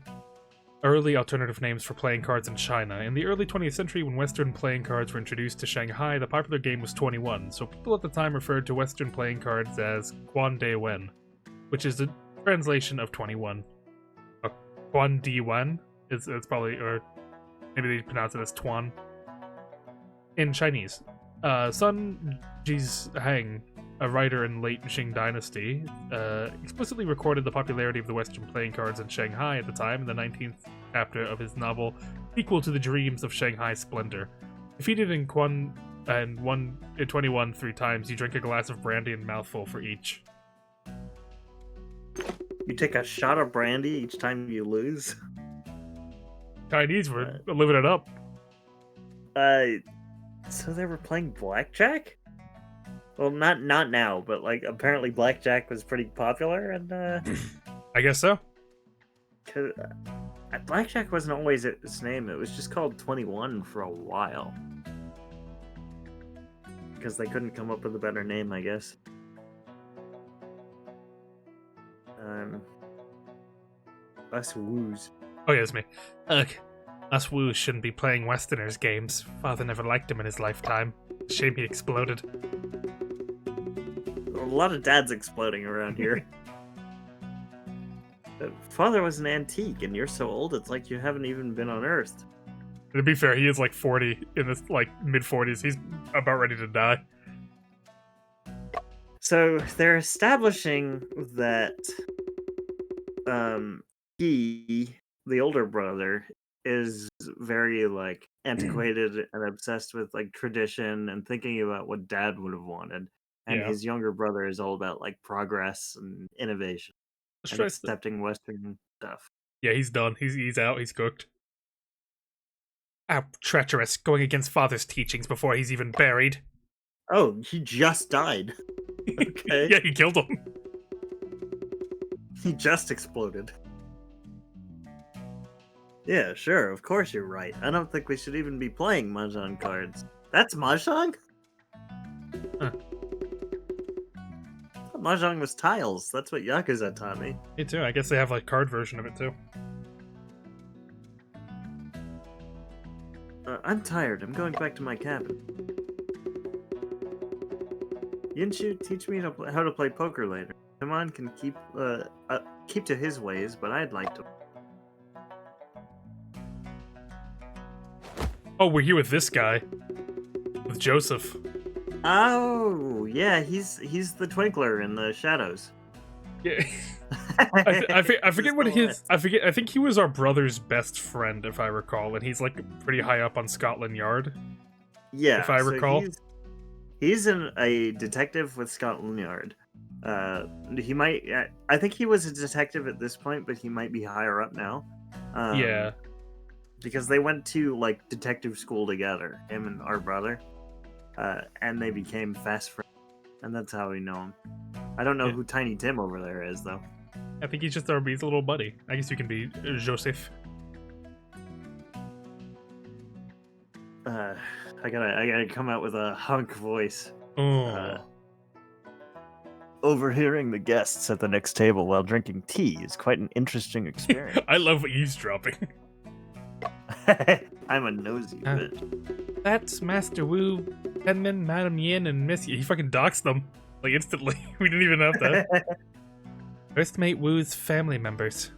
early alternative names for playing cards in China. In the early 20th century, when Western playing cards were introduced to Shanghai, the popular game was 21, so people at the time referred to Western playing cards as Quan De Wen, which is the translation of 21. Quan Di Wen is probably, or maybe they pronounce it as Tuan in Chinese. Sun Jizhang, a writer in late Qing dynasty, explicitly recorded the popularity of the Western playing cards in Shanghai at the time in the 19th chapter of his novel, Equal to the Dreams of Shanghai Splendor. Defeated in 21 3 times, you drink a glass of brandy and mouthful for each. You take a shot of brandy each time you lose. Chinese were living it up. So they were playing blackjack? Well, not now, but like apparently blackjack was pretty popular, and I guess so. Blackjack wasn't always its name. It was just called 21 for a while. Because they couldn't come up with a better name, I guess. Us woos. Oh yeah, it's me. Ugh. Us woos shouldn't be playing Westerners games. Father never liked him in his lifetime. Shame he exploded. A lot of dads exploding around here. Father was an antique, and you're so old, it's like you haven't even been on Earth. To be fair, he is like 40, in his like mid-40s. He's about ready to die. So they're establishing that he, the older brother, is very like antiquated and obsessed with like tradition and thinking about what dad would have wanted. And his younger brother is all about like progress and innovation and accepting Western stuff. Yeah, he's done. He's out. He's cooked. How treacherous, going against father's teachings before he's even buried. Oh, he just died. Okay. Yeah, he killed him. He just exploded. Yeah, sure, of course you're right. I don't think we should even be playing Mahjong cards. That's Mahjong? Huh. Mahjong was tiles. That's what Yakuza taught me. Me too. I guess they have like card version of it too. I'm tired. I'm going back to my cabin. Yinshu, teach me how to play poker later. Timon can keep to his ways, but I'd like to. Oh, we're here with this guy. With Joseph. Oh, yeah, he's the twinkler in the shadows. Yeah. I forget what his I think he was our brother's best friend, if I recall, and he's like pretty high up on Scotland Yard. Yeah, if I recall. He's a detective with Scotland Yard. He might. I think he was a detective at this point, but he might be higher up now. Yeah. Because they went to like detective school together, him and our brother, and they became fast friends, and that's how we know him. I don't know who Tiny Tim over there is, though. I think he's just our little buddy. I guess you can be Joseph. I gotta come out with a hunk voice. Oh. Overhearing the guests at the next table while drinking tea is quite an interesting experience. I love eavesdropping. I'm a nosy bitch. That's Master Wu, Penman, Madam Yin, and Miss. He fucking doxed them like instantly. We didn't even have that. First Mate Wu's family members.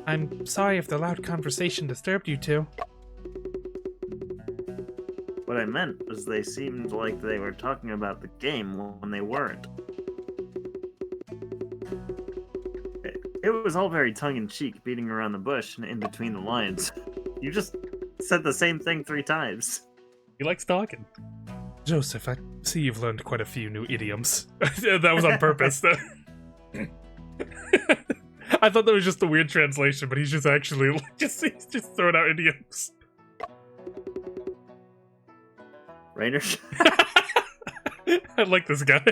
I'm sorry if the loud conversation disturbed you two. What I meant was they seemed like they were talking about the game when they weren't. It was all very tongue-in-cheek, beating around the bush and in between the lines. You just said the same thing 3 times. He likes talking. Joseph, I see you've learned quite a few new idioms. That was on purpose. I thought that was just a weird translation, but he's just actually he's just throwing out idioms. Rainer? I like this guy.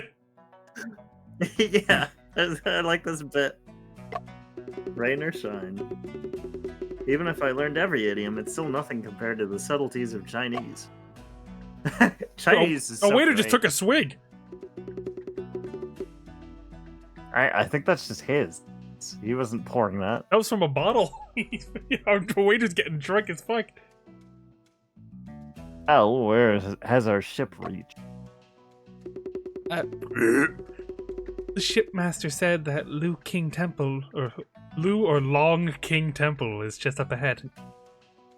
Yeah, I like this bit. Rain or shine. Even if I learned every idiom, it's still nothing compared to the subtleties of Chinese. Chinese is so waiter great. just took a swig. I think that's just his. He wasn't pouring that. That was from a bottle. Our waiter's getting drunk as fuck. Al, where has our ship reached? The shipmaster said that Lu or Long King Temple is just up ahead.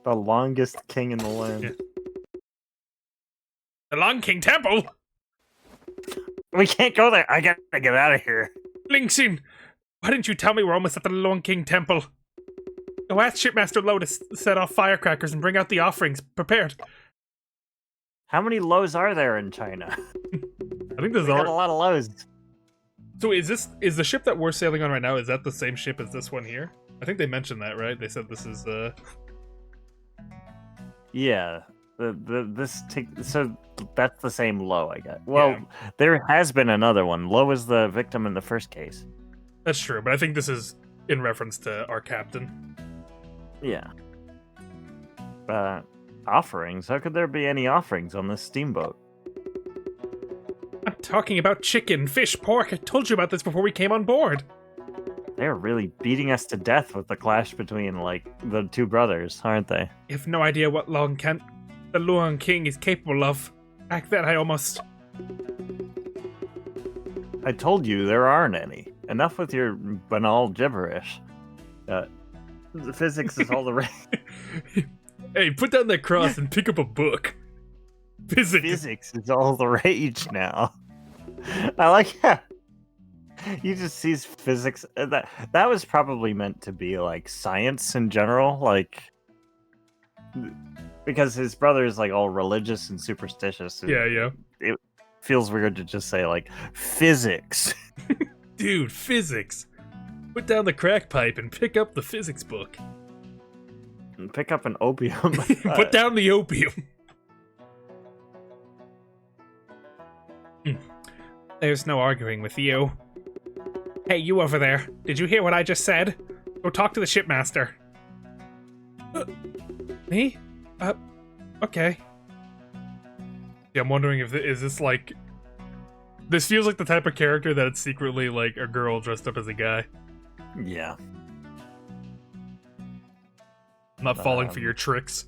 The longest king in the land. Yeah. The Long King Temple? We can't go there. I gotta get out of here. Lingxin, why didn't you tell me we're almost at the Long King Temple? Go ask Shipmaster Low to set off firecrackers and bring out the offerings prepared. How many lows are there in China? I think there's We got a lot of lows. So is the ship that we're sailing on right now, is that the same ship as this one here? I think they mentioned that, right? They said this is Yeah. So that's the same Low, I guess. Well, there has been another one. Low is the victim in the first case. That's true, but I think this is in reference to our captain. Yeah. Offerings? How could there be any offerings on this steamboat? I'm talking about chicken, fish, pork. I told you about this before we came on board. They're really beating us to death with the clash between, like, the two brothers, aren't they? You have no idea what the Luang King is capable of. Back then, I told you there aren't any. Enough with your banal gibberish. The physics is all the rage. Hey, put down that cross and pick up a book. Physics is all the rage now. I like how you just sees physics. That was probably meant to be like science in general, like because his brother is like all religious and superstitious. Yeah. It feels weird to just say like physics. Dude, physics. Put down the crack pipe and pick up the physics book. And pick up an opium. Put down the opium. There's no arguing with you. Hey, you over there. Did you hear what I just said? Go talk to the shipmaster. Me? Okay. Yeah, I'm wondering if is this like... This feels like the type of character that it's secretly like a girl dressed up as a guy. Yeah. I'm not falling for your tricks.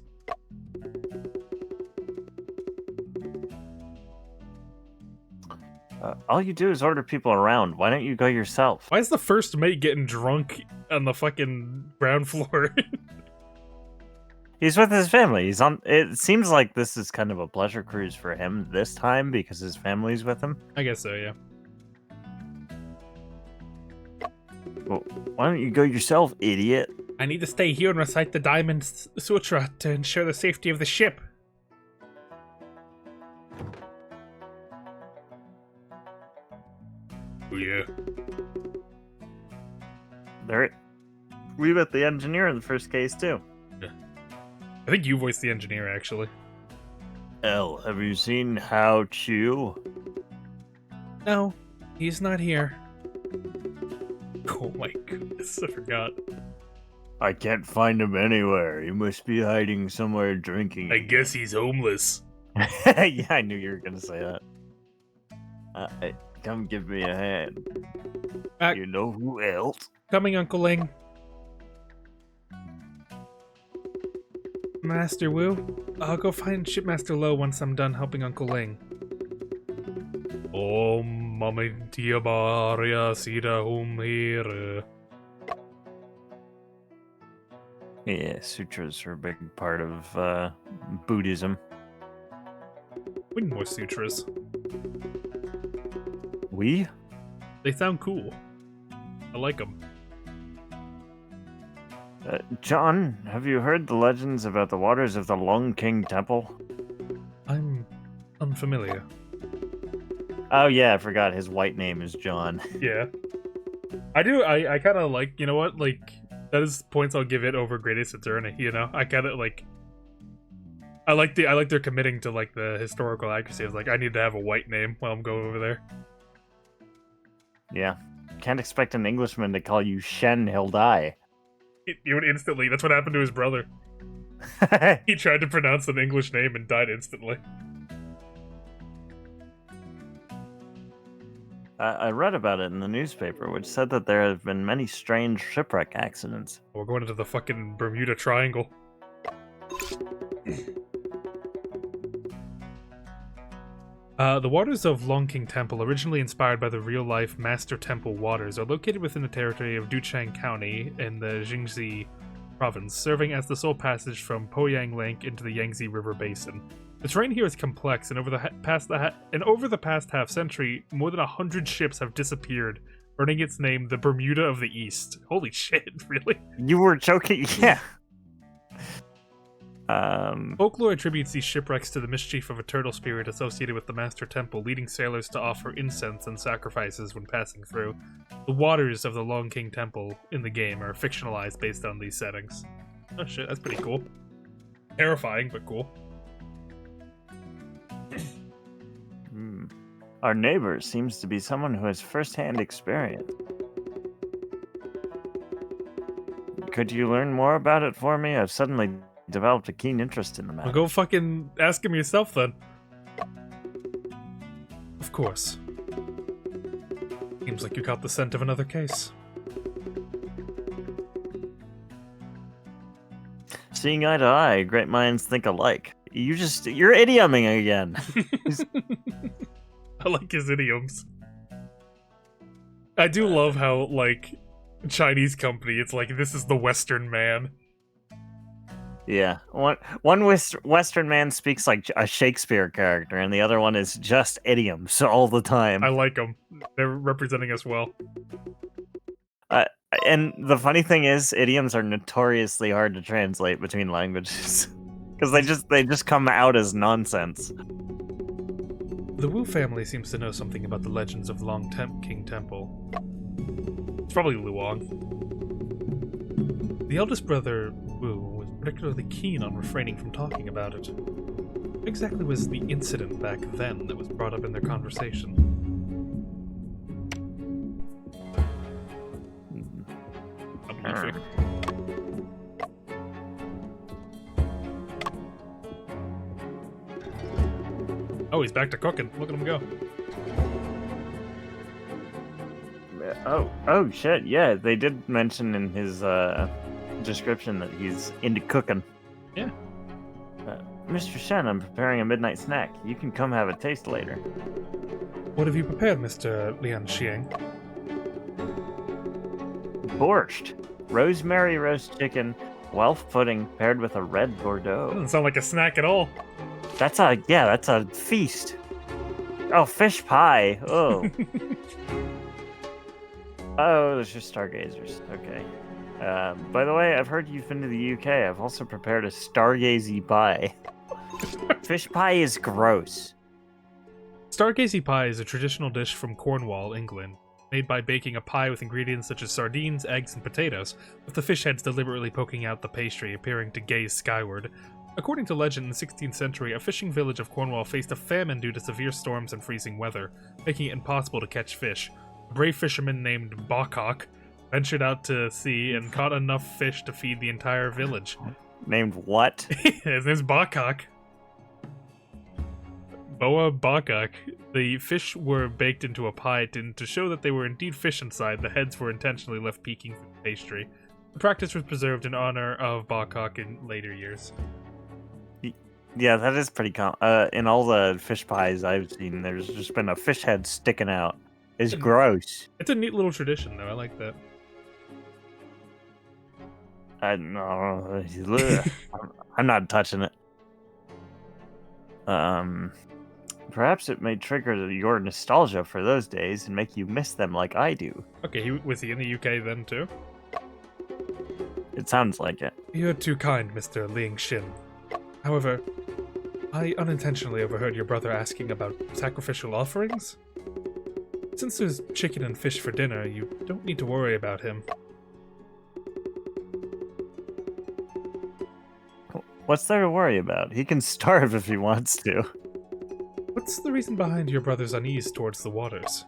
All you do is order people around. Why don't you go yourself? Why is the first mate getting drunk on the fucking ground floor? He's with his family. He's on. It seems like this is kind of a pleasure cruise for him this time because his family's with him. I guess so, yeah. Well, why don't you go yourself, idiot? I need to stay here and recite the Diamond Sutra to ensure the safety of the ship. Oh, yeah. We met the engineer in the first case, too. Yeah. I think you voiced the engineer, actually. Elle, have you seen Hao Chu? No, he's not here. Oh my goodness, I forgot. I can't find him anywhere. He must be hiding somewhere drinking. I guess he's homeless. Yeah, I knew you were gonna say that. Come give me a hand. You know who else? Coming, Uncle Ling. Master Wu, I'll go find Shipmaster Low once I'm done helping Uncle Ling. Om Mamitia Baria Sida Here. Yeah, sutras are a big part of Buddhism. We need more sutras. We? They sound cool. I like them. John, have you heard the legends about the waters of the Long King Temple? I'm unfamiliar. Oh yeah, I forgot his white name is John. Yeah. I do, I kind of like, you know what, like, that is points I'll give it over Greatest Eternity, you know? I kind of, like, I like they're committing to, like, the historical accuracy. It's like, I need to have a white name while I'm going over there. Yeah. Can't expect an Englishman to call you Shen, he'll die. He would instantly, that's what happened to his brother. He tried to pronounce an English name and died instantly. I read about it in the newspaper, which said that there have been many strange shipwreck accidents. We're going into the fucking Bermuda Triangle. The waters of Long King Temple, originally inspired by the real-life Master Temple waters, are located within the territory of Duchang County in the Yangtze province, serving as the sole passage from Poyang Lake into the Yangtze River Basin. The terrain here is complex, and over the past half-century, more than 100 ships have disappeared earning its name the Bermuda of the East. Holy shit, really? You were joking? Yeah. Folklore attributes these shipwrecks to the mischief of a turtle spirit associated with the Master Temple, leading sailors to offer incense and sacrifices when passing through. The waters of the Long King Temple in the game are fictionalized based on these settings. Oh shit, that's pretty cool. Terrifying, but cool. Our neighbor seems to be someone who has first-hand experience. Could you learn more about it for me? I've suddenly developed a keen interest in the matter. Well, go fucking ask him yourself then. Of course. Seems like you caught the scent of another case. Seeing eye to eye, great minds think alike. You're idioming again. I like his idioms. I do love how, like, Chinese company, it's like, this is the Western man. Yeah. One Western man speaks like a Shakespeare character, and the other one is just idioms all the time. I like them. They're representing us well. And the funny thing is, idioms are notoriously hard to translate between languages. Because they just come out as nonsense. The Wu family seems to know something about the legends of the Long King Temple. It's probably Luong. The eldest brother, Wu, was particularly keen on refraining from talking about it. What exactly was the incident back then that was brought up in their conversation? Oh, he's back to cooking. Look at him go. Oh shit, yeah, they did mention in his description that he's into cooking. Yeah. Mr. Shen, I'm preparing a midnight snack. You can come have a taste later. What have you prepared, Mr. Lian Xiang? Borscht. Rosemary roast chicken, Welsh pudding paired with a red Bordeaux. That doesn't sound like a snack at all. That's a feast. Oh, fish pie. Oh. Oh, there's just stargazers. Okay. By the way, I've heard you've been to the UK. I've also prepared a stargazy pie. Fish pie is gross. Stargazy pie is a traditional dish from Cornwall, England, made by baking a pie with ingredients such as sardines, eggs, and potatoes, with the fish heads deliberately poking out the pastry, appearing to gaze skyward. According to legend, in the 16th century, a fishing village of Cornwall faced a famine due to severe storms and freezing weather, making it impossible to catch fish. A brave fisherman named Bawcock ventured out to sea and caught enough fish to feed the entire village. Named what? His name's Bawcock. Boa Bawcock. The fish were baked into a pie tin to show that they were indeed fish inside. The heads were intentionally left peeking through the pastry. The practice was preserved in honor of Bawcock in later years. Yeah, that is pretty common. In all the fish pies I've seen, there's just been a fish head sticking out. It's gross. It's a neat little tradition, though. I like that. No, I'm not touching it. Perhaps it may trigger your nostalgia for those days and make you miss them like I do. Okay, was he in the UK then, too? It sounds like it. You're too kind, Mr. Ling Xin. However, I unintentionally overheard your brother asking about sacrificial offerings. Since there's chicken and fish for dinner, you don't need to worry about him. What's there to worry about? He can starve if he wants to. What's the reason behind your brother's unease towards the waters?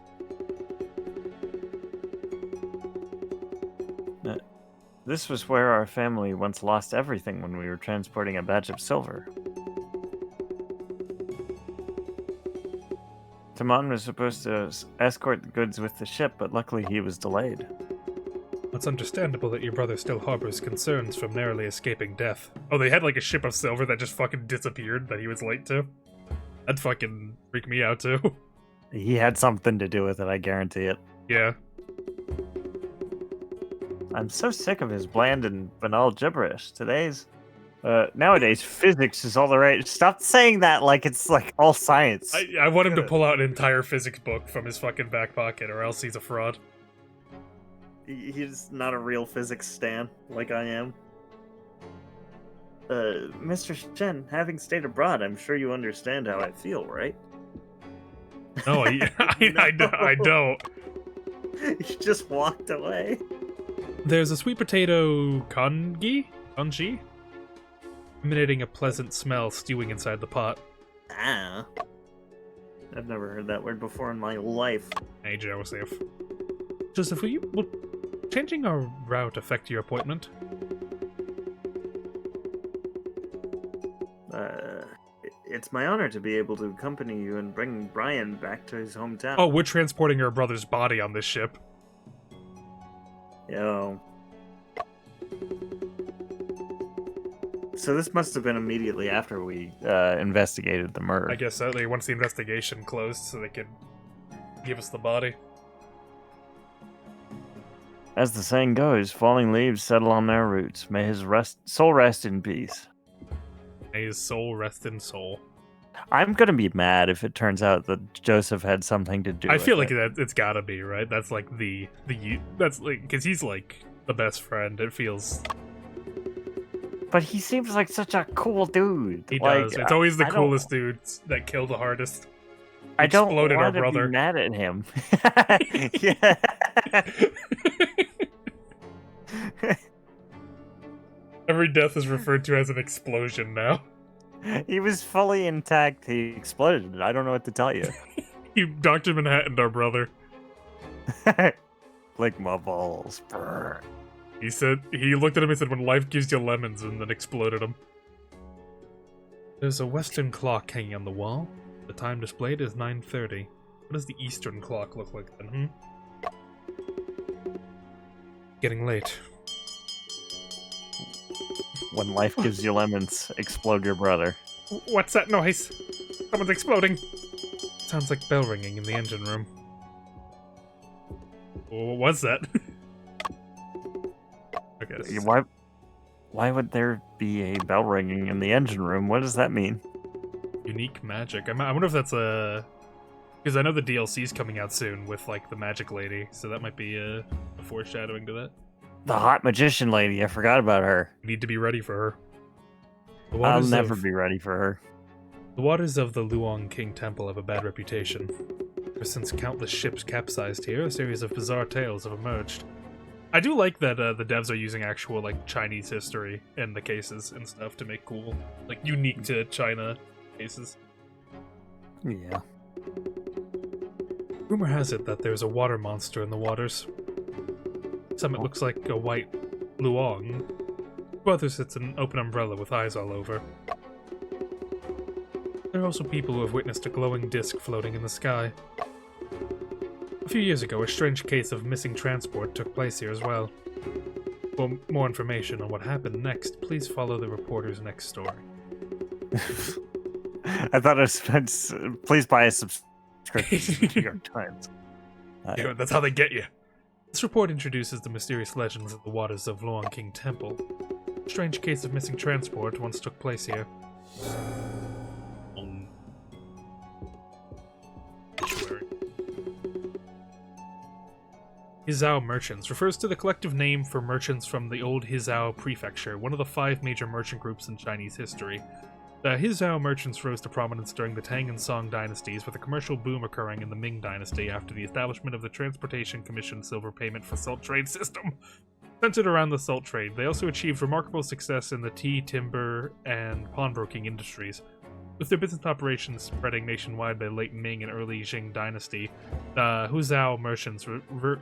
This was where our family once lost everything when we were transporting a batch of silver. Taman was supposed to escort the goods with the ship, but luckily he was delayed. It's understandable that your brother still harbors concerns from narrowly escaping death. Oh, they had like a ship of silver that just fucking disappeared that he was late to? That'd fucking freak me out too. He had something to do with it, I guarantee it. Yeah. I'm so sick of his bland and banal gibberish. Nowadays, physics is all the right. Stop saying that like it's like all science. I want him to pull out an entire physics book from his fucking back pocket, or else he's a fraud. He's not a real physics stan like I am. Mr. Shen, having stayed abroad, I'm sure you understand how I feel, right? No, I don't. He just walked away. There's a sweet potato kanji, emanating a pleasant smell stewing inside the pot. Ah. I've never heard that word before in my life. Hey, Joseph. Joseph, will changing our route affect your appointment? It's my honor to be able to accompany you and bring Brian back to his hometown. Oh, we're transporting our brother's body on this ship. Yo. So this must have been immediately after we investigated the murder. I guess so. Once the investigation closed, so they could give us the body. As the saying goes, falling leaves settle on their roots. May his soul rest in peace. May his soul rest in soul. I'm gonna be mad if it turns out that Joseph had something to do. I with feel like it. it's gotta be, right. That's like that's like because he's like the best friend. It feels. But he seems like such a cool dude. He like, does. It's always the I coolest dudes that kill the hardest. I don't Exploded our want to brother. be mad at him. Yeah. Every death is referred to as an explosion now. He was fully intact. He exploded. I don't know what to tell you. You Dr. Manhattaned our brother. Like my balls. Brr. He looked at him and said, "When life gives you lemons," and then exploded him. There's a western clock hanging on the wall. The time displayed is 9:30. What does the eastern clock look like then, Getting late. When life gives you lemons, explode your brother. What's that noise? Someone's exploding. Sounds like bell ringing in the engine room. What was that? Okay. Why would there be a bell ringing in the engine room? What does that mean? Unique magic. I wonder if that's a... Because I know the DLC's coming out soon with, like, the magic lady, so that might be a foreshadowing to that. The hot magician lady. I forgot about her. We need to be ready for her. I'll never be ready for her. The waters of the Luong King Temple have a bad reputation. Ever since countless ships capsized here, a series of bizarre tales have emerged. I do like that the devs are using actual, like, Chinese history in the cases and stuff to make cool, like, unique to China cases. Yeah. Rumor has it that there's a water monster in the waters. Some it looks like a white luong. To others it's an open umbrella with eyes all over. There are also people who have witnessed a glowing disc floating in the sky. A few years ago, a strange case of missing transport took place here as well. For more information on what happened next, please follow the reporter's next story. I thought it was please buy a subscription to the New York Times. That's how they get you. This report introduces the mysterious legends of the waters of Luong King Temple. A strange case of missing transport once took place here. Hizao merchants refers to the collective name for merchants from the old Hizao prefecture, one of the 5 major merchant groups in Chinese history. The Hizao merchants rose to prominence during the Tang and Song dynasties, with a commercial boom occurring in the Ming dynasty after the establishment of the Transportation Commission silver payment for salt trade system. Centered around the salt trade, they also achieved remarkable success in the tea, timber, and pawnbroking industries. With their business operations spreading nationwide by late Ming and early Qing dynasty, the Huzhou merchants revered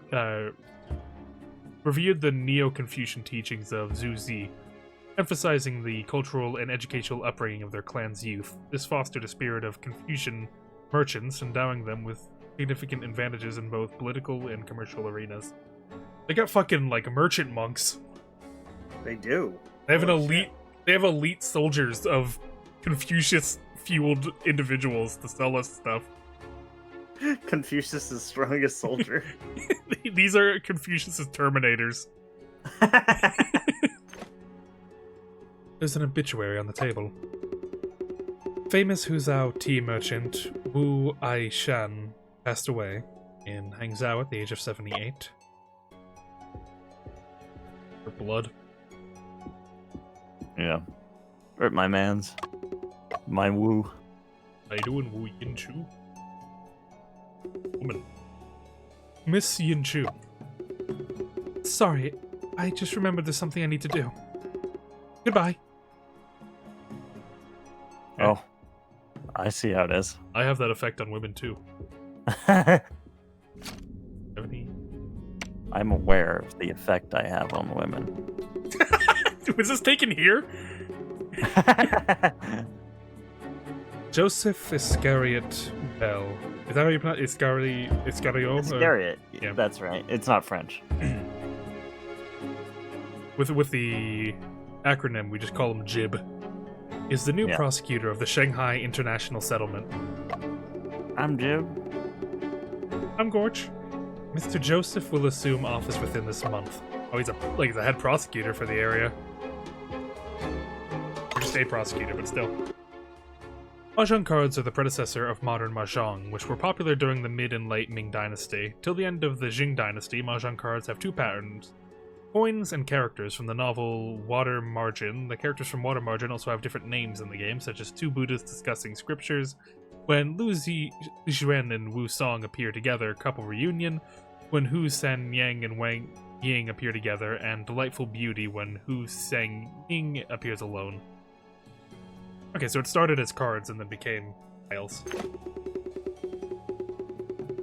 the Neo-Confucian teachings of Zhu Zi, emphasizing the cultural and educational upbringing of their clan's youth. This fostered a spirit of Confucian merchants, endowing them with significant advantages in both political and commercial arenas. They got fucking, like, merchant monks. They do. They have They have elite soldiers of Confucius-fueled individuals to sell us stuff. Confucius' strongest soldier. These are Confucius' Terminators. There's an obituary on the table. Famous Huzhou tea merchant Wu Aishan passed away in Hangzhou at the age of 78. For blood. Yeah. Rip my mans. My woo. How you doing, Wu Yin Chu? Woman. Miss Yin Chu. Sorry, I just remembered there's something I need to do. Goodbye. Oh. I see how it is. I have that effect on women too. 70. I'm aware of the effect I have on women. Was this taken here? Joseph Iscariot Bell. Is that how you pronounce it? Iscariot? Iscariot. Yeah. That's right. It's not French. With the acronym, we just call him JIB. Is the new prosecutor of the Shanghai International Settlement. I'm Jib. I'm Gorge. Mr. Joseph will assume office within this month. Oh, he's a head prosecutor for the area. Or just a prosecutor, but still. Mahjong cards are the predecessor of modern Mahjong, which were popular during the mid and late Ming Dynasty. Till the end of the Jing Dynasty, Mahjong cards have two patterns. Coins and characters from the novel Water Margin. The characters from Water Margin also have different names in the game, such as two Buddhas discussing scriptures. When Lu Zhuan and Wu Song appear together, couple reunion. When Hu San Yang and Wang Ying appear together, and Delightful Beauty when Hu Sang Ying appears alone. Okay, so it started as cards and then became tiles.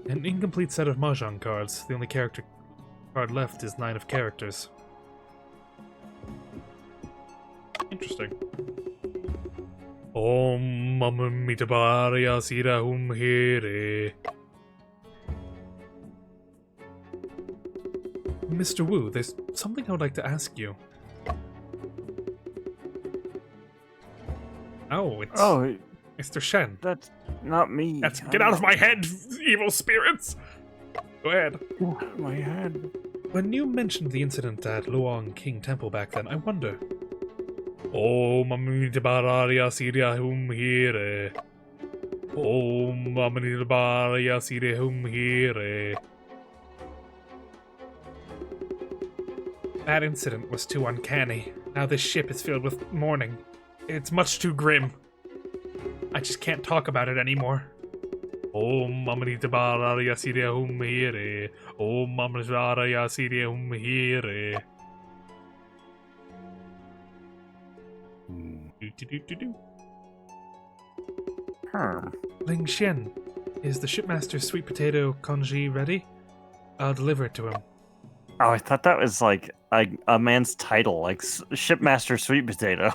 An incomplete set of Mahjong cards. The only character card left is 9 of characters. Interesting. Om Mamamitabariya Sira Hum Here. Mr. Wu, there's something I would like to ask you. Oh, it's Mr. Shen. That's not me. Get out of my head, evil spirits! Go ahead. My head. When you mentioned the incident at Luang King Temple back then, I wonder. Oh, Mamidabararia Siria Hum Here. Oh, Mamidabararia Siria Hum Here. That incident was too uncanny. Now this ship is filled with mourning. It's much too grim. I just can't talk about it anymore. Om Mamridabararia Siria Hum Here. Om Mamridabararia Siria Hum Here. Ling Xian, is the shipmaster's sweet potato congee ready? I'll deliver it to him. Oh, I thought that was like a man's title, like Shipmaster Sweet Potato.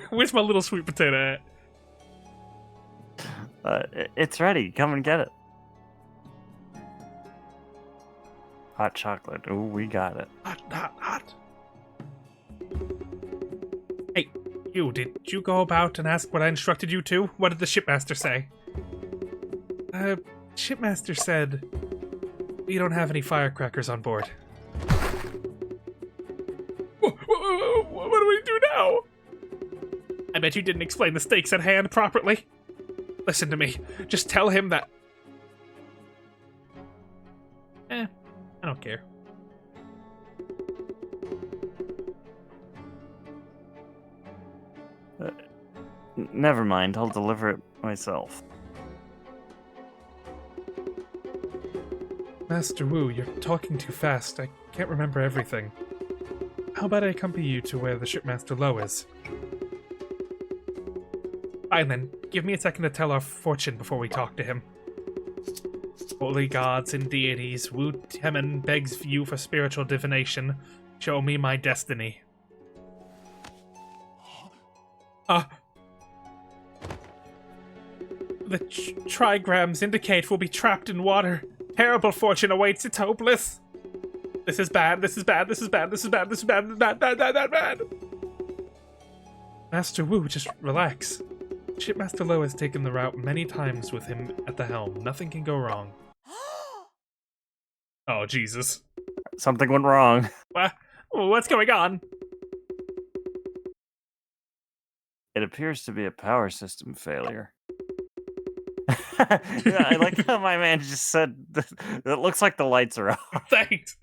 Where's my little sweet potato at? It's ready. Come and get it. Hot chocolate. Ooh, we got it. Hot. Hey, you, did you go about and ask what I instructed you to? What did the shipmaster say? Shipmaster said we don't have any firecrackers on board. What do we do now? I bet you didn't explain the stakes at hand properly. Listen to me. Just tell him that... I don't care. Never mind. I'll deliver it myself. Master Wu, you're talking too fast. I can't remember everything. How about I accompany you to where the shipmaster Lo is? Fine then. Give me a second to tell our fortune before we talk to him. Holy gods and deities, Wu Temen begs you for spiritual divination. Show me my destiny. The trigrams indicate we'll be trapped in water. Terrible fortune awaits, it's hopeless. This is bad, this is bad, this is bad, this is bad, this is bad, bad. Master Wu, just relax. Shipmaster Lo has taken the route many times with him at the helm. Nothing can go wrong. Oh, Jesus. Something went wrong. What's going on? It appears to be a power system failure. Yeah, I like how my man just said, it looks like the lights are off. Thanks.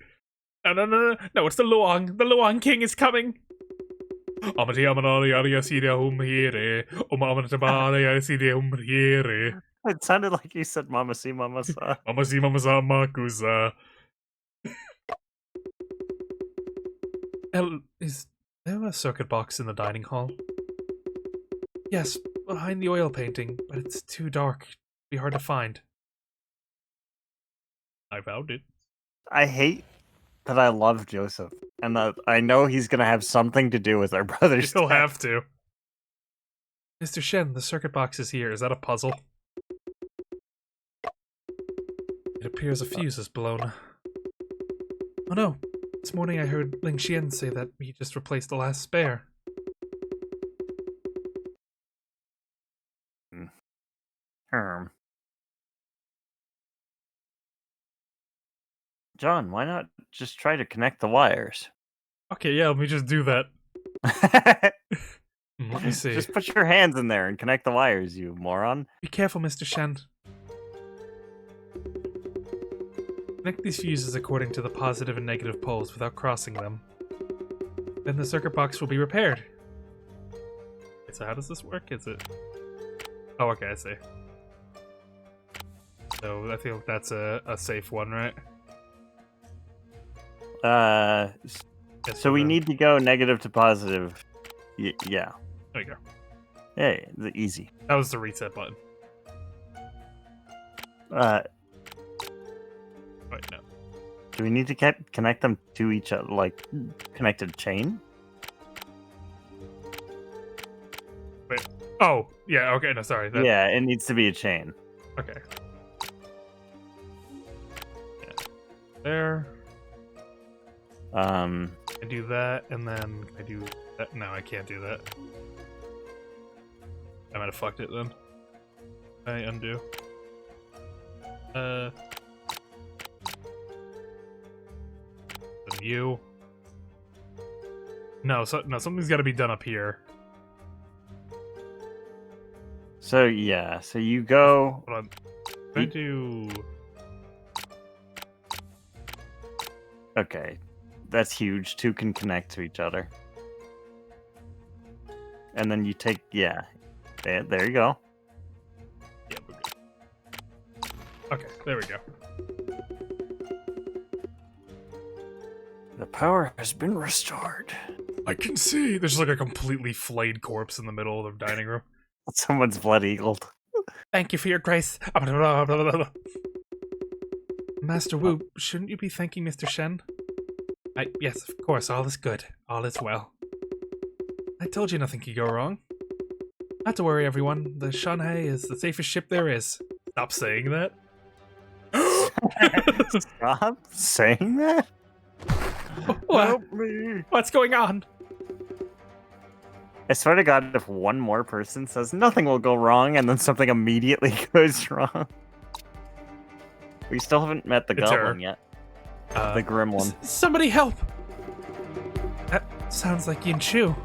No, it's the Luang. The Luang King is coming. It sounded like you said Mama see, Mama saw. Is there a circuit box in the dining hall? Yes, behind the oil painting, but it's too dark. It'd be hard to find. I found it. I hate that I love Joseph, and that I know he's gonna have something to do with our brother's He'll death. have to. Mr. Shen, the circuit box is here. Is that a puzzle? It appears a fuse is blown. Oh no. This morning I heard Ling Xian say that he just replaced the last spare. John, why not just try to connect the wires? Okay, yeah, let me just do that. Let me see. Just put your hands in there and connect the wires, you moron. Be careful, Mr. Shen. Connect these fuses according to the positive and negative poles without crossing them. Then the circuit box will be repaired. Okay, so how does this work? Is it... Oh, okay, I see. So I feel that's a safe one, right? So we need to go negative to positive. Yeah. There you go. Hey, easy. That was the reset button. Wait, no. Do we need to connect them to each other, like connected chain? Wait. Oh, yeah, okay, no, sorry. Yeah, it needs to be a chain. Okay. Yeah. There. I do that, and then I do that. No, I can't do that. I might have fucked it then. I undo. Then you. No, something's got to be done up here. So yeah, so you go. Hold on. Can I do? Okay, that's huge. Two can connect to each other, and then you take there you go. Yeah, we're good. Okay, there we go. The power has been restored. I can see. There's like a completely flayed corpse in the middle of the dining room. Someone's blood eagled. Thank you for your grace. Master Wu, shouldn't you be thanking Mr. Shen? Yes, of course, all is good. All is well. I told you nothing could go wrong. Not to worry, everyone. The Shanghai is the safest ship there is. Stop saying that. Stop saying that? Help me. What's going on? I swear to God, if one more person says nothing will go wrong and then something immediately goes wrong. We still haven't met the It's goblin her. yet. The grim one. Somebody help! That sounds like Yin Chu.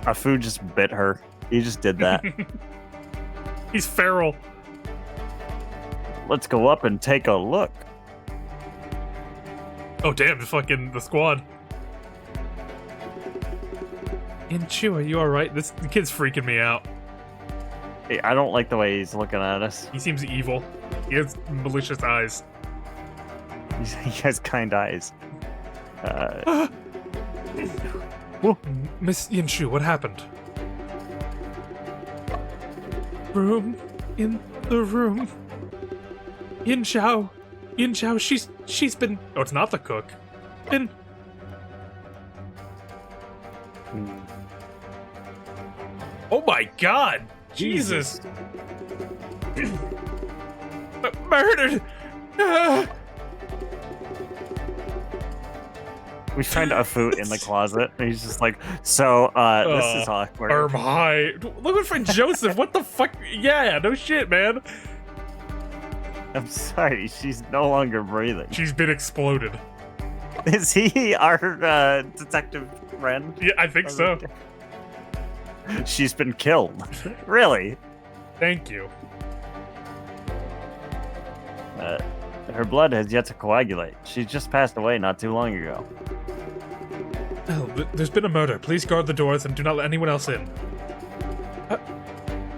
Afu just bit her. He just did that. He's feral. Let's go up and take a look. Oh damn, fucking the squad. Yin Chu, are you alright? The kid's freaking me out. Hey, I don't like the way he's looking at us. He seems evil. He has malicious eyes. He has kind eyes. Miss Yin Chu, what happened? Room in the room. Yin Chao, she's been. Oh, it's not the cook. Been. Oh my God! Jesus! Murdered! Ah! We find Afu in the closet, and he's just like, so, this is awkward. Hi. Look at friend Joseph. What the fuck? Yeah, no shit, man. I'm sorry, she's no longer breathing. She's been exploded. Is he our detective friend? Yeah, I think so. She's been killed. Really? Thank you. Her blood has yet to coagulate. She just passed away not too long ago. Oh, there's been a murder. Please guard the doors and do not let anyone else in.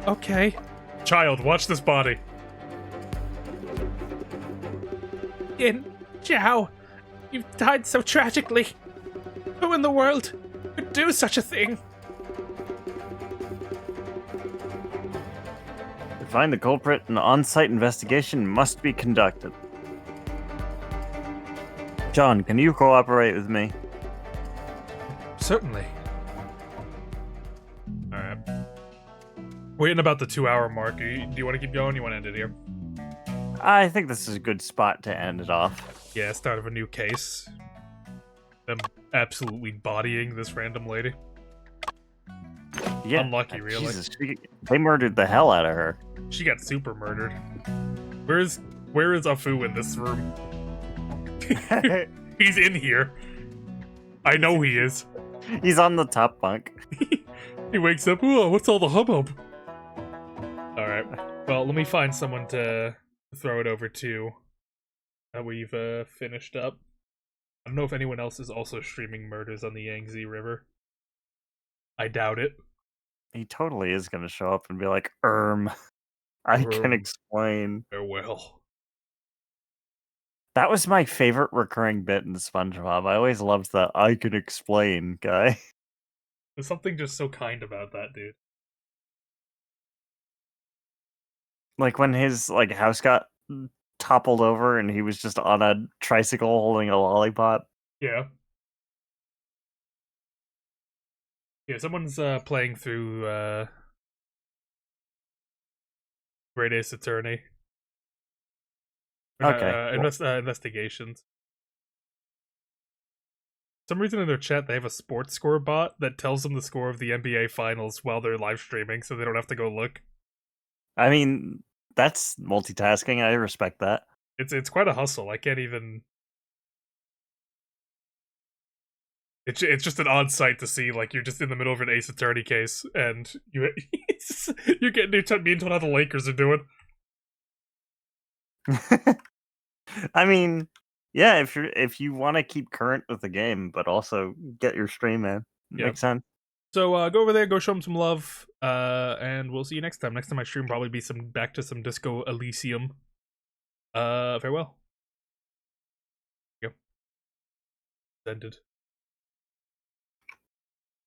Okay. Child, watch this body. Yin Zhao, you've died so tragically. Who in the world could do such a thing? To find the culprit, an on-site investigation must be conducted. John, can you cooperate with me? Certainly. Alright. We're hitting about the 2-hour mark. Do you want to keep going? You want to end it here? I think this is a good spot to end it off. Yeah, start of a new case. Them absolutely bodying this random lady. Yeah, Unlucky, really. Jesus, they murdered the hell out of her. She got super murdered. Where is Afu in this room? He's in here. I know he is. He's on the top bunk. He wakes up. Whoa, what's all the hubbub? Alright. Well, let me find someone to throw it over to. We've finished up. I don't know if anyone else is also streaming murders on the Yangtze River. I doubt it. He totally is going to show up and be like, I can explain. Farewell. That was my favorite recurring bit in SpongeBob. I always loved the I can explain guy. There's something just so kind about that, dude. Like when his house got toppled over and he was just on a tricycle holding a lollipop. Yeah. Yeah, someone's playing through Great Ace Attorney. Okay. Investigations. For some reason in their chat they have a sports score bot that tells them the score of the NBA finals while they're live streaming, so they don't have to go look. I mean, that's multitasking. I respect that. It's quite a hustle. I can't even. It's just an odd sight to see. Like you're just in the middle of an Ace Attorney case, and you're being told how the Lakers are doing. I mean, yeah, if you want to keep current with the game, but also get your stream in, makes sense. So go over there, go show them some love, and we'll see you next time. Next time I stream probably be back to some Disco Elysium. Farewell. Yep. Ended.